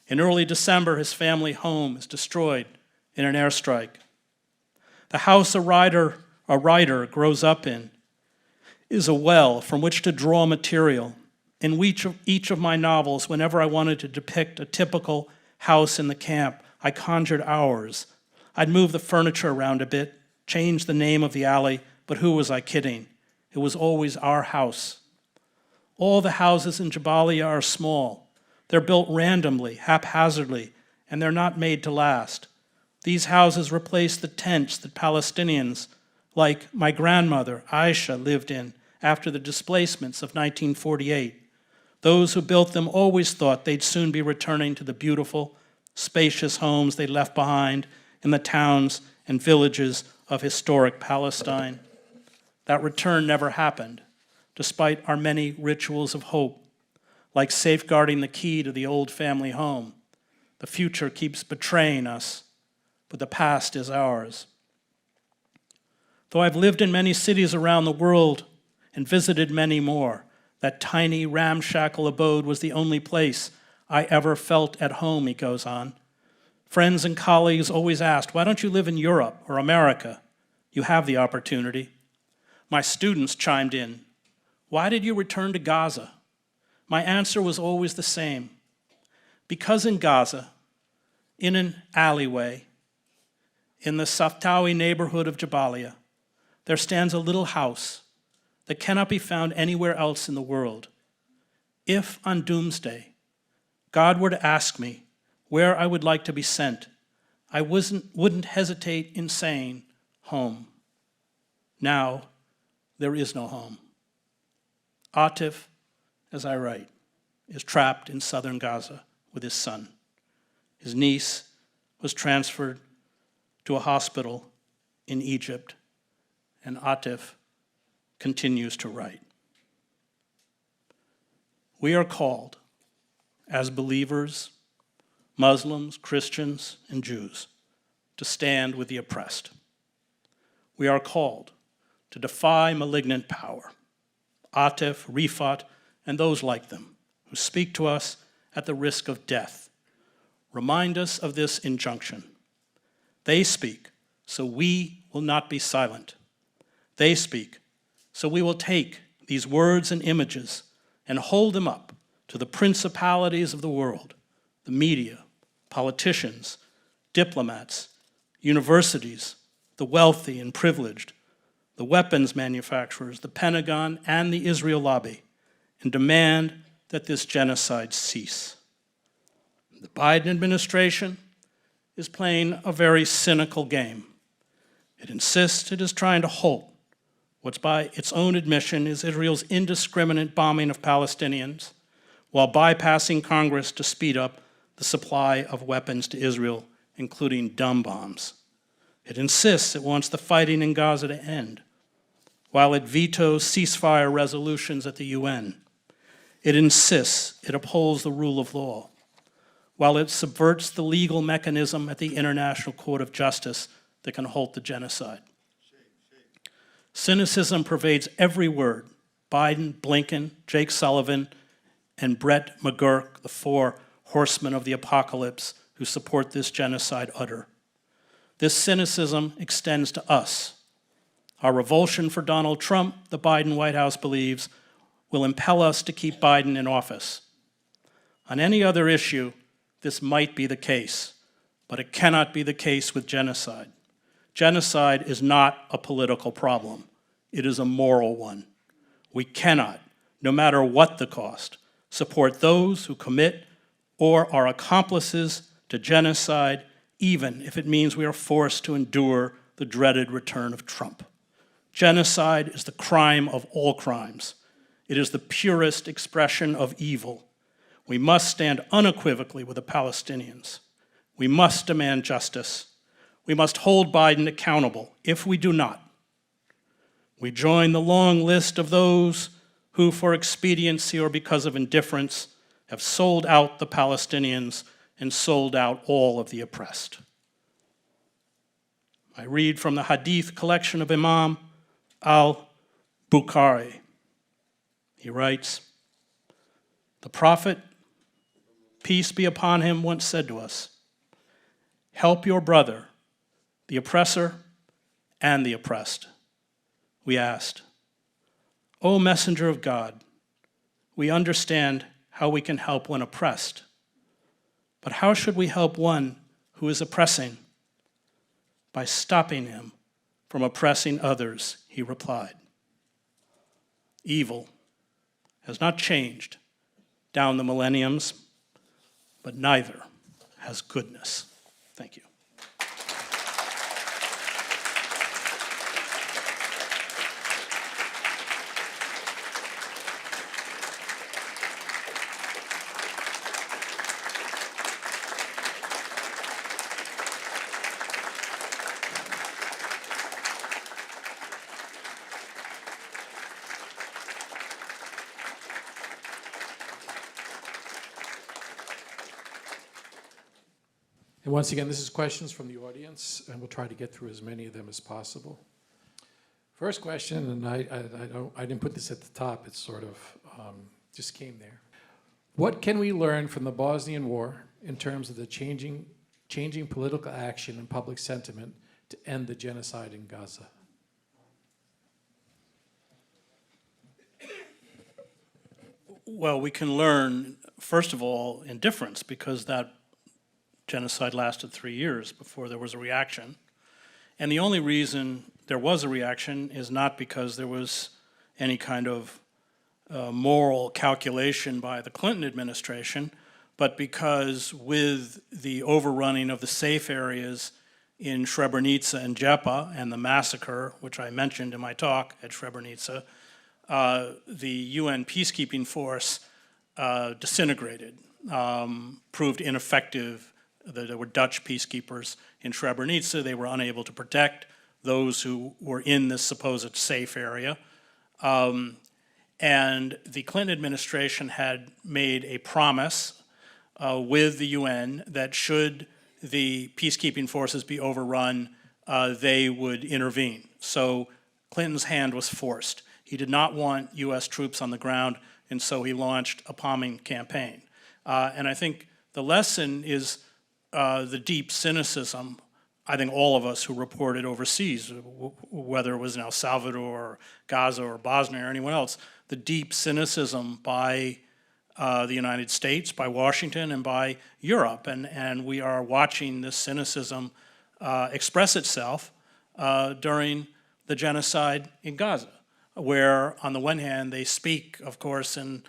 Speaker 2: In early December, his family home is destroyed in an airstrike. The house a writer grows up in is a well from which to draw material. In each of my novels, whenever I wanted to depict a typical house in the camp, I conjured ours. I'd move the furniture around a bit, change the name of the alley, but who was I kidding? It was always our house. All the houses in Jabalia are small. They're built randomly, haphazardly, and they're not made to last. These houses replace the tents that Palestinians, like my grandmother, Aisha, lived in after the displacements of 1948. Those who built them always thought they'd soon be returning to the beautiful, spacious homes they left behind in the towns and villages of historic Palestine. That return never happened, despite our many rituals of hope, like safeguarding the key to the old family home. The future keeps betraying us, but the past is ours. Though I've lived in many cities around the world and visited many more, that tiny, ramshackle abode was the only place I ever felt at home, he goes on. Friends and colleagues always asked, "Why don't you live in Europe or America? You have the opportunity." My students chimed in, "Why did you return to Gaza?" My answer was always the same. Because in Gaza, in an alleyway, in the Saftawi neighborhood of Jabalia, there stands a little house that cannot be found anywhere else in the world. If on doomsday, God were to ask me where I would like to be sent, I wouldn't hesitate in saying, home. Now, there is no home. Atif, as I write, is trapped in southern Gaza with his son. His niece was transferred to a hospital in Egypt, and Atif continues to write. We are called, as believers, Muslims, Christians, and Jews, to stand with the oppressed. We are called to defy malignant power, Atif, Rifat, and those like them who speak to us at the risk of death. Remind us of this injunction. They speak, so we will not be silent. They speak, so we will take these words and images and hold them up to the principalities of the world, the media, politicians, diplomats, universities, the wealthy and privileged, the weapons manufacturers, the Pentagon, and the Israel lobby, and demand that this genocide cease. The Biden administration is playing a very cynical game. It insists it is trying to halt what by its own admission is Israel's indiscriminate bombing of Palestinians, while bypassing Congress to speed up the supply of weapons to Israel, including dumb bombs. It insists it wants the fighting in Gaza to end, while it vetoes ceasefire resolutions at the UN. It insists it upholds the rule of law, while it subverts the legal mechanism at the International Court of Justice that can halt the genocide. Cynicism pervades every word Biden, Blinken, Jake Sullivan, and Brett McGurk, the four horsemen of the apocalypse who support this genocide, utter. This cynicism extends to us. Our revulsion for Donald Trump, the Biden White House believes, will impel us to keep Biden in office. On any other issue, this might be the case, but it cannot be the case with genocide. Genocide is not a political problem. It is a moral one. We cannot, no matter what the cost, support those who commit or are accomplices to genocide, even if it means we are forced to endure the dreaded return of Trump. Genocide is the crime of all crimes. It is the purest expression of evil. We must stand unequivocally with the Palestinians. We must demand justice. We must hold Biden accountable. If we do not, we join the long list of those who, for expediency or because of indifference, have sold out the Palestinians and sold out all of the oppressed. I read from the Hadith collection of Imam al-Bukhari. He writes, "The Prophet, peace be upon him, once said to us, 'Help your brother, the oppressor and the oppressed.' We asked, 'O messenger of God, we understand how we can help one oppressed, but how should we help one who is oppressing?' 'By stopping him from oppressing others,' he replied." Evil has not changed down the millenniums, but neither has goodness. Thank you.
Speaker 3: And once again, this is questions from the audience, and we'll try to get through as many of them as possible. First question, and I didn't put this at the top, it sort of just came there. What can we learn from the Bosnian War in terms of the changing political action and public sentiment to end the genocide in Gaza?
Speaker 2: Well, we can learn, first of all, indifference, because that genocide lasted 3 years before there was a reaction. And the only reason there was a reaction is not because there was any kind of moral calculation by the Clinton administration, but because with the overrunning of the safe areas in Srebrenica and Jepa and the massacre, which I mentioned in my talk at Srebrenica, the UN peacekeeping force disintegrated, proved ineffective. There were Dutch peacekeepers in Srebrenica. They were unable to protect those who were in this supposed safe area. And the Clinton administration had made a promise with the UN that should the peacekeeping forces be overrun, they would intervene. So Clinton's hand was forced. He did not want US troops on the ground, and so he launched a bombing campaign. And I think the lesson is the deep cynicism, I think all of us who reported overseas, whether it was in El Salvador or Gaza or Bosnia or anyone else, the deep cynicism by the United States, by Washington, and by Europe. And we are watching this cynicism express itself during the genocide in Gaza, where on the one hand they speak, of course, in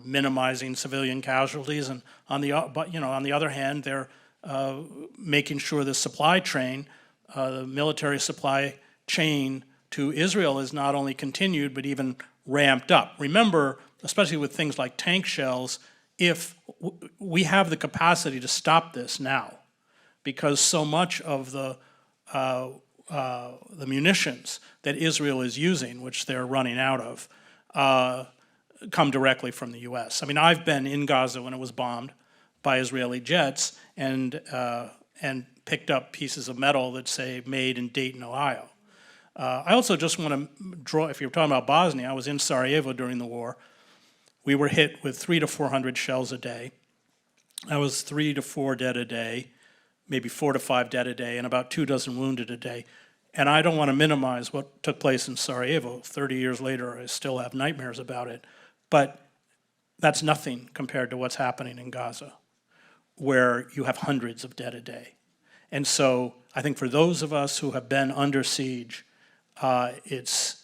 Speaker 2: minimizing civilian casualties, and on the other hand, they're making sure the supply chain, the military supply chain to Israel is not only continued but even ramped up. Remember, especially with things like tank shells, if we have the capacity to stop this now, because so much of the the munitions that Israel is using, which they're running out of, come directly from the U.S. I mean, I've been in Gaza when it was bombed by Israeli jets and picked up pieces of metal that say made in Dayton, Ohio. I also just want to draw, if you're talking about Bosnia, I was in Sarajevo during the war. We were hit with 300 to 400 shells a day. That was 3 to 4 dead a day, maybe 4 to 5 dead a day, and about 24 wounded a day. And I don't want to minimize what took place in Sarajevo. 30 years later, I still have nightmares about it. But that's nothing compared to what's happening in Gaza, where you have hundreds of dead a day. And so I think for those of us who have been under siege, it's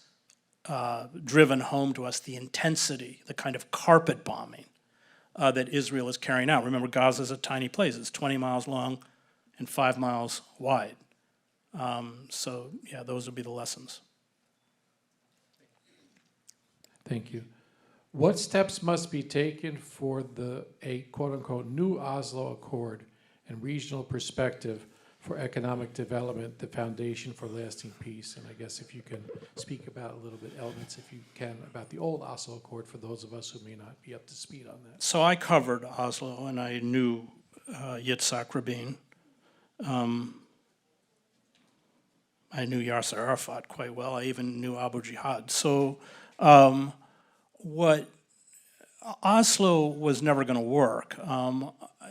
Speaker 2: driven home to us the intensity, the kind of carpet bombing that Israel is carrying out. Remember, Gaza is a tiny place. It's 20 miles long and 5 miles wide. So, yeah, those would be the lessons.
Speaker 3: Thank you. What steps must be taken for a quote-unquote new Oslo Accord and regional perspective for economic development, the foundation for lasting peace? And I guess if you can speak about a little bit, elements, if you can, about the old Oslo Accord for those of us who may not be up to speed on that.
Speaker 2: So I covered Oslo, and I knew Yitzhak Rabin. I knew Yasser Arafat quite well. I even knew Abu Jihad. So what Oslo was never going to work.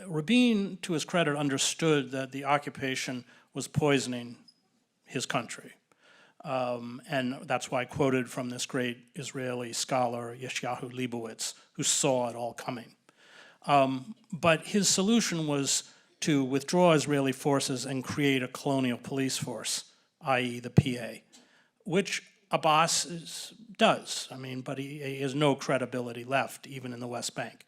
Speaker 2: Rabin, to his credit, understood that the occupation was poisoning his country. And that's why I quoted from this great Israeli scholar, Yeshayahu Leibowitz, who saw it all coming. But his solution was to withdraw Israeli forces and create a colonial police force, i.e. the PA, which Abbas does. I mean, but he has no credibility left, even in the West Bank.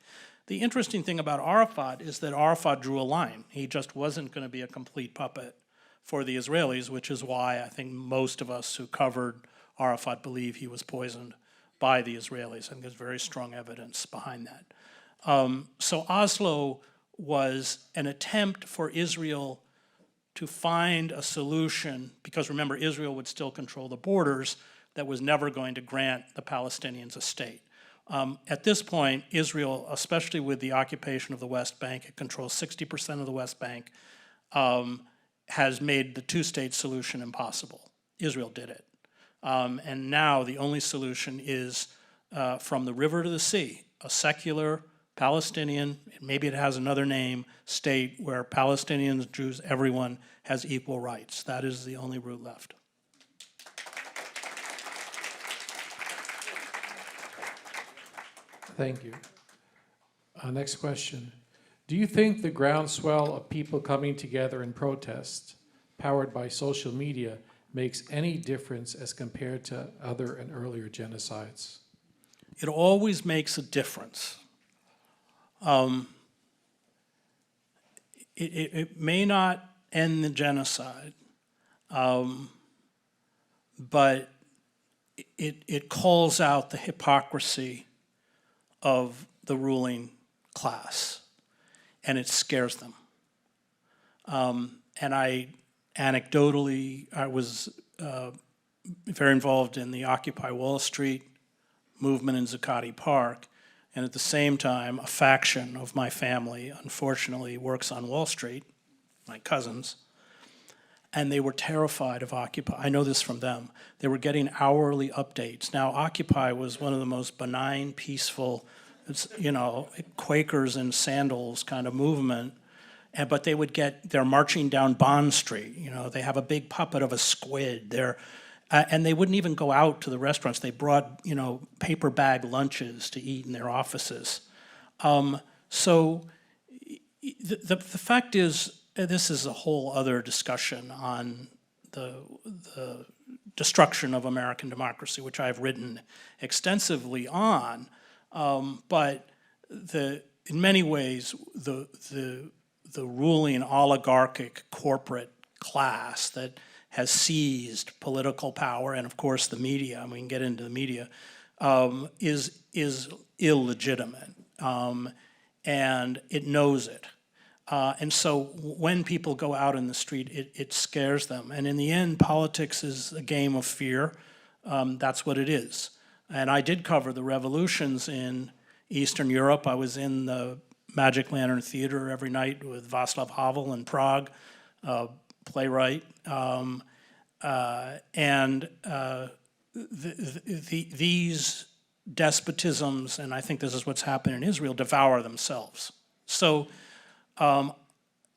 Speaker 2: The interesting thing about Arafat is that Arafat drew a line. He just wasn't going to be a complete puppet for the Israelis, which is why I think most of us who covered Arafat believe he was poisoned by the Israelis. I think there's very strong evidence behind that. So Oslo was an attempt for Israel to find a solution, because remember, Israel would still control the borders, that was never going to grant the Palestinians a state. At this point, Israel, especially with the occupation of the West Bank, it controls 60% of the West Bank, has made the two-state solution impossible. Israel did it. And now the only solution is from the river to the sea, a secular Palestinian, maybe it has another name, state where Palestinians, Jews, everyone has equal rights. That is the only route left.
Speaker 3: Thank you. Next question. Do you think the groundswell of people coming together in protest, powered by social media, makes any difference as compared to other and earlier genocides?
Speaker 2: It always makes a difference. It may not end the genocide, but it calls out the hypocrisy of the ruling class, and it scares them. And I was very involved in the Occupy Wall Street movement in Zuccotti Park, and at the same time, a faction of my family, unfortunately, works on Wall Street, my cousins, and they were terrified of Occupy. I know this from them. They were getting hourly updates. Now, Occupy was one of the most benign, peaceful, Quakers in sandals kind of movement, but they're marching down Bond Street. They have a big puppet of a squid. And they wouldn't even go out to the restaurants. They brought, paper bag lunches to eat in their offices. So the fact is, this is a whole other discussion on the destruction of American democracy, which I've written extensively on. But in many ways, the ruling oligarchic corporate class that has seized political power, and of course the media, and we can get into the media, is illegitimate, and it knows it. And so when people go out in the street, it scares them. And in the end, politics is a game of fear. That's what it is. And I did cover the revolutions in Eastern Europe. I was in the Magic Lantern Theater every night with Václav Havel in Prague, playwright. These despotisms, and I think this is what's happened in Israel, devour themselves. So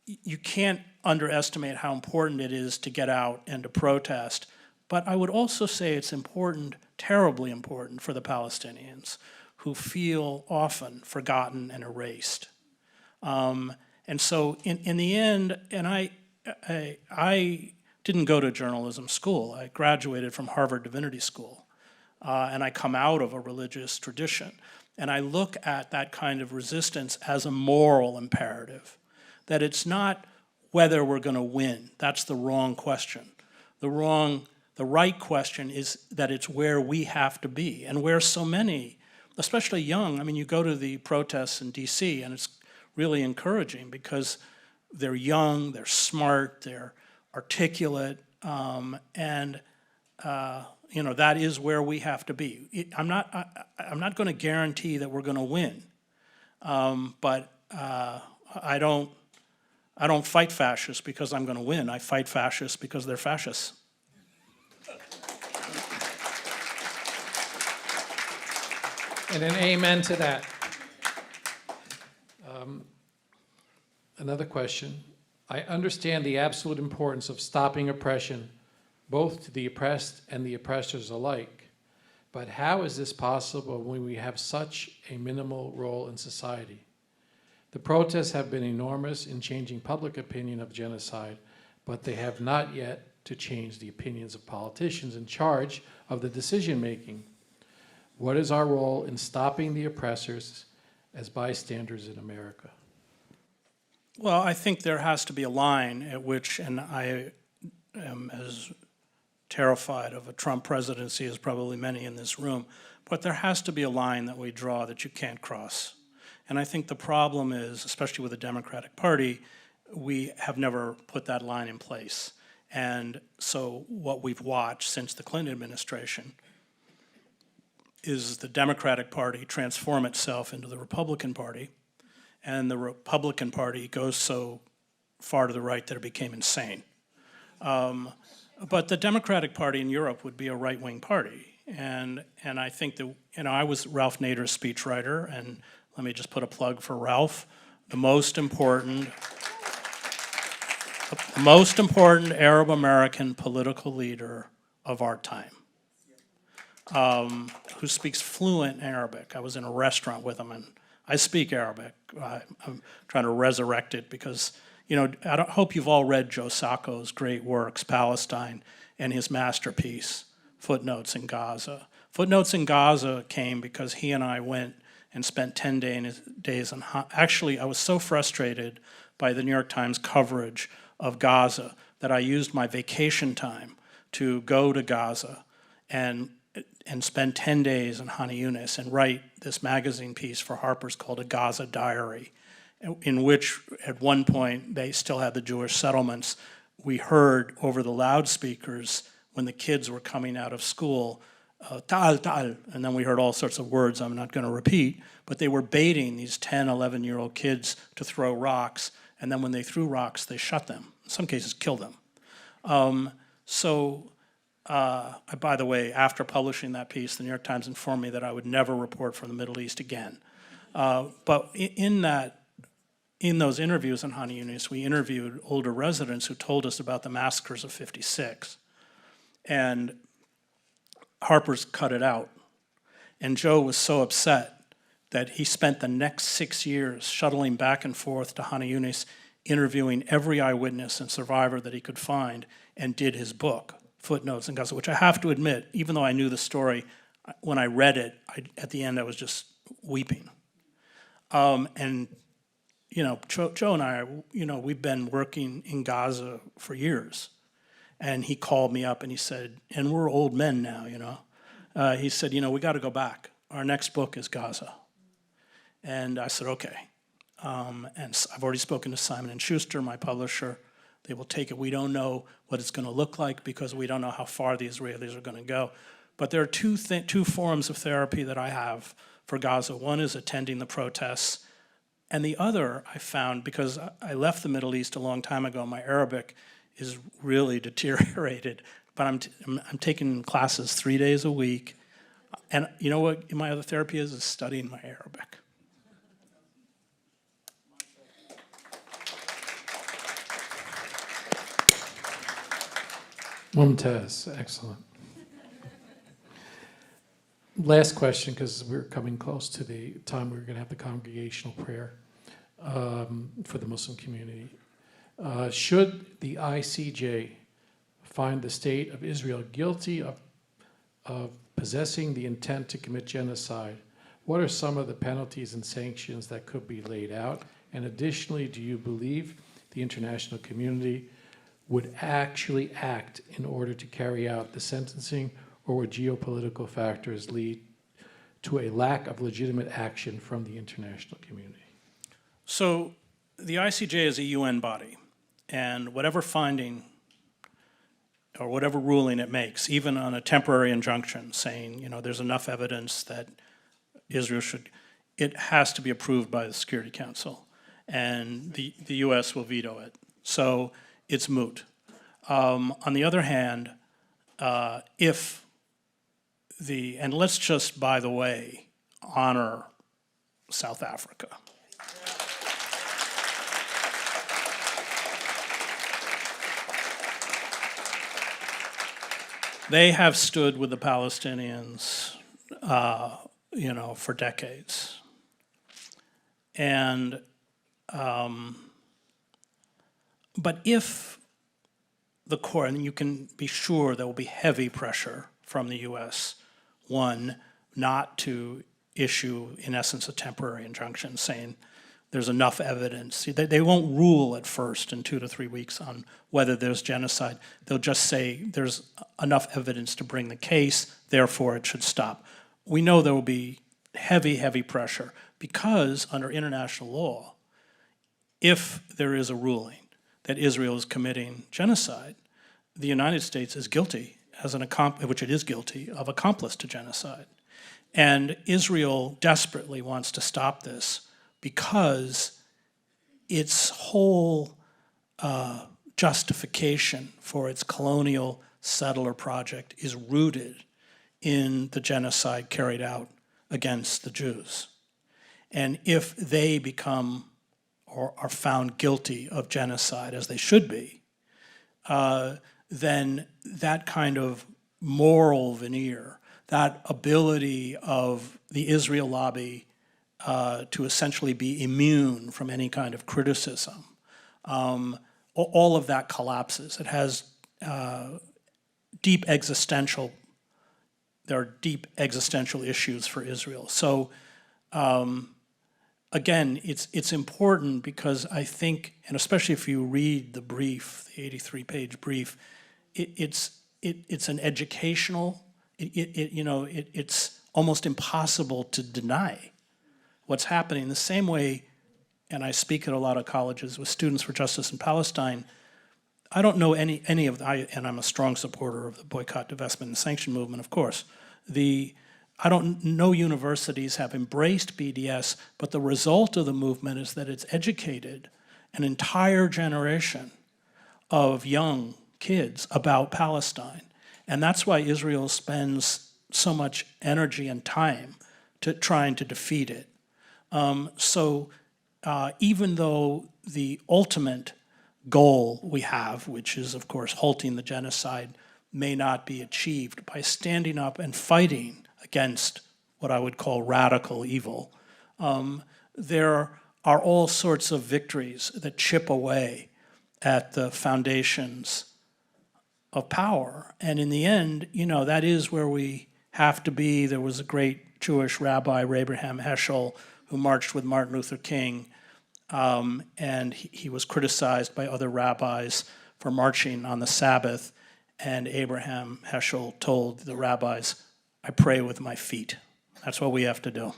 Speaker 2: you can't underestimate how important it is to get out and to protest. But I would also say it's important, terribly important, for the Palestinians who feel often forgotten and erased. And so in the end, and I didn't go to journalism school. I graduated from Harvard Divinity School. And I come out of a religious tradition. And I look at that kind of resistance as a moral imperative, that it's not whether we're going to win. That's the wrong question. The right question is that it's where we have to be, and where so many, especially young, I mean, you go to the protests in DC, and it's really encouraging because they're young, they're smart, they're articulate, and that is where we have to be. I'm not going to guarantee that we're going to win, but I don't fight fascists because I'm going to win. I fight fascists because they're fascists.
Speaker 3: And an amen to that. Another question. I understand the absolute importance of stopping oppression, both to the oppressed and the oppressors alike. But how is this possible when we have such a minimal role in society? The protests have been enormous in changing public opinion of genocide, but they have not yet to change the opinions of politicians in charge of the decision-making. What is our role in stopping the oppressors as bystanders in America?
Speaker 2: Well, I think there has to be a line at which, and I am as terrified of a Trump presidency as probably many in this room, but there has to be a line that we draw that you can't cross. And I think the problem is, especially with the Democratic Party, we have never put that line in place. And so what we've watched since the Clinton administration is the Democratic Party transform itself into the Republican Party, and the Republican Party goes so far to the right that it became insane. But the Democratic Party in Europe would be a right-wing party, and I think that, I was Ralph Nader's speechwriter, and let me just put a plug for Ralph, the most important Arab American political leader of our time, who speaks fluent Arabic. I was in a restaurant with him, and I speak Arabic. I'm trying to resurrect it because, I hope you've all read Joe Sacco's great works, Palestine, and his masterpiece, Footnotes in Gaza. Footnotes in Gaza came because he and I went and spent 10 days in, actually, I was so frustrated by the New York Times coverage of Gaza that I used my vacation time to go to Gaza and spend 10 days in Khan Yunis and write this magazine piece for Harper's called A Gaza Diary, in which at one point they still had the Jewish settlements. We heard over the loudspeakers when the kids were coming out of school, ta'al, ta'al, and then we heard all sorts of words I'm not going to repeat, but they were baiting these 10, 11-year-old kids to throw rocks, and then when they threw rocks, they shot them, in some cases killed them. By the way, after publishing that piece, the New York Times informed me that I would never report from the Middle East again. But in those interviews in Khan Yunis, we interviewed older residents who told us about the massacres of '56. And Harper's cut it out. And Joe was so upset that he spent the next 6 years shuttling back and forth to Khan Yunis, interviewing every eyewitness and survivor that he could find, and did his book, Footnotes in Gaza, which I have to admit, even though I knew the story, when I read it, at the end I was just weeping. Joe and I, we've been working in Gaza for years. And he called me up and he said, and we're old men now, he said, we got to go back. Our next book is Gaza. And I said, okay. and I've already spoken to Simon & Schuster, my publisher. They will take it. We don't know what it's going to look like because we don't know how far the Israelis are going to go. But there are two forms of therapy that I have for Gaza. One is attending the protests, and the other I found, because I left the Middle East a long time ago, my Arabic is really deteriorated, but I'm taking classes 3 days a week. And you know what my other therapy is studying my Arabic.
Speaker 3: Mumtaz, excellent. Last question, because we're coming close to the time we're going to have the congregational prayer for the Muslim community. Should the ICJ find the state of Israel guilty of possessing the intent to commit genocide, what are some of the penalties and sanctions that could be laid out? And additionally, do you believe the international community would actually act in order to carry out the sentencing, or would geopolitical factors lead to a lack of legitimate action from the international community?
Speaker 2: So the ICJ is a UN body, and whatever finding or whatever ruling it makes, even on a temporary injunction saying, you know, there's enough evidence that Israel should, it has to be approved by the Security Council, and the US will veto it. So it's moot. On the other hand, and let's just, by the way, honor South Africa. They have stood with the Palestinians, you know, for decades. And, but if the court, and you can be sure there will be heavy pressure from the US, one, not to issue, in essence, a temporary injunction saying there's enough evidence. They won't rule at first in 2 to 3 weeks on whether there's genocide. They'll just say there's enough evidence to bring the case, therefore it should stop. We know there will be heavy, heavy pressure because under international law, if there is a ruling that Israel is committing genocide, the United States is guilty, which it is guilty, of accomplice to genocide. And Israel desperately wants to stop this because its whole justification for its colonial settler project is rooted in the genocide carried out against the Jews. And if they become or are found guilty of genocide, as they should be, then that kind of moral veneer, that ability of the Israel lobby to essentially be immune from any kind of criticism, all of that collapses. It has there are deep existential issues for Israel. So again, it's important because I think, and especially if you read the brief, the 83-page brief, it's an educational, it's almost impossible to deny what's happening. The same way, and I speak at a lot of colleges with Students for Justice in Palestine, I don't know any of, and I'm a strong supporter of the boycott, divestment, and sanction movement, of course. I don't know universities have embraced BDS, but the result of the movement is that it's educated an entire generation of young kids about Palestine. And that's why Israel spends so much energy and time trying to defeat it. So even though the ultimate goal we have, which is, of course, halting the genocide, may not be achieved by standing up and fighting against what I would call radical evil, there are all sorts of victories that chip away at the foundations of power. And in the end, that is where we have to be. There was a great Jewish rabbi, Abraham Heschel, who marched with Martin Luther King, and he was criticized by other rabbis for marching on the Sabbath. And Abraham Heschel told the rabbis, "I pray with my feet." That's what we have to do.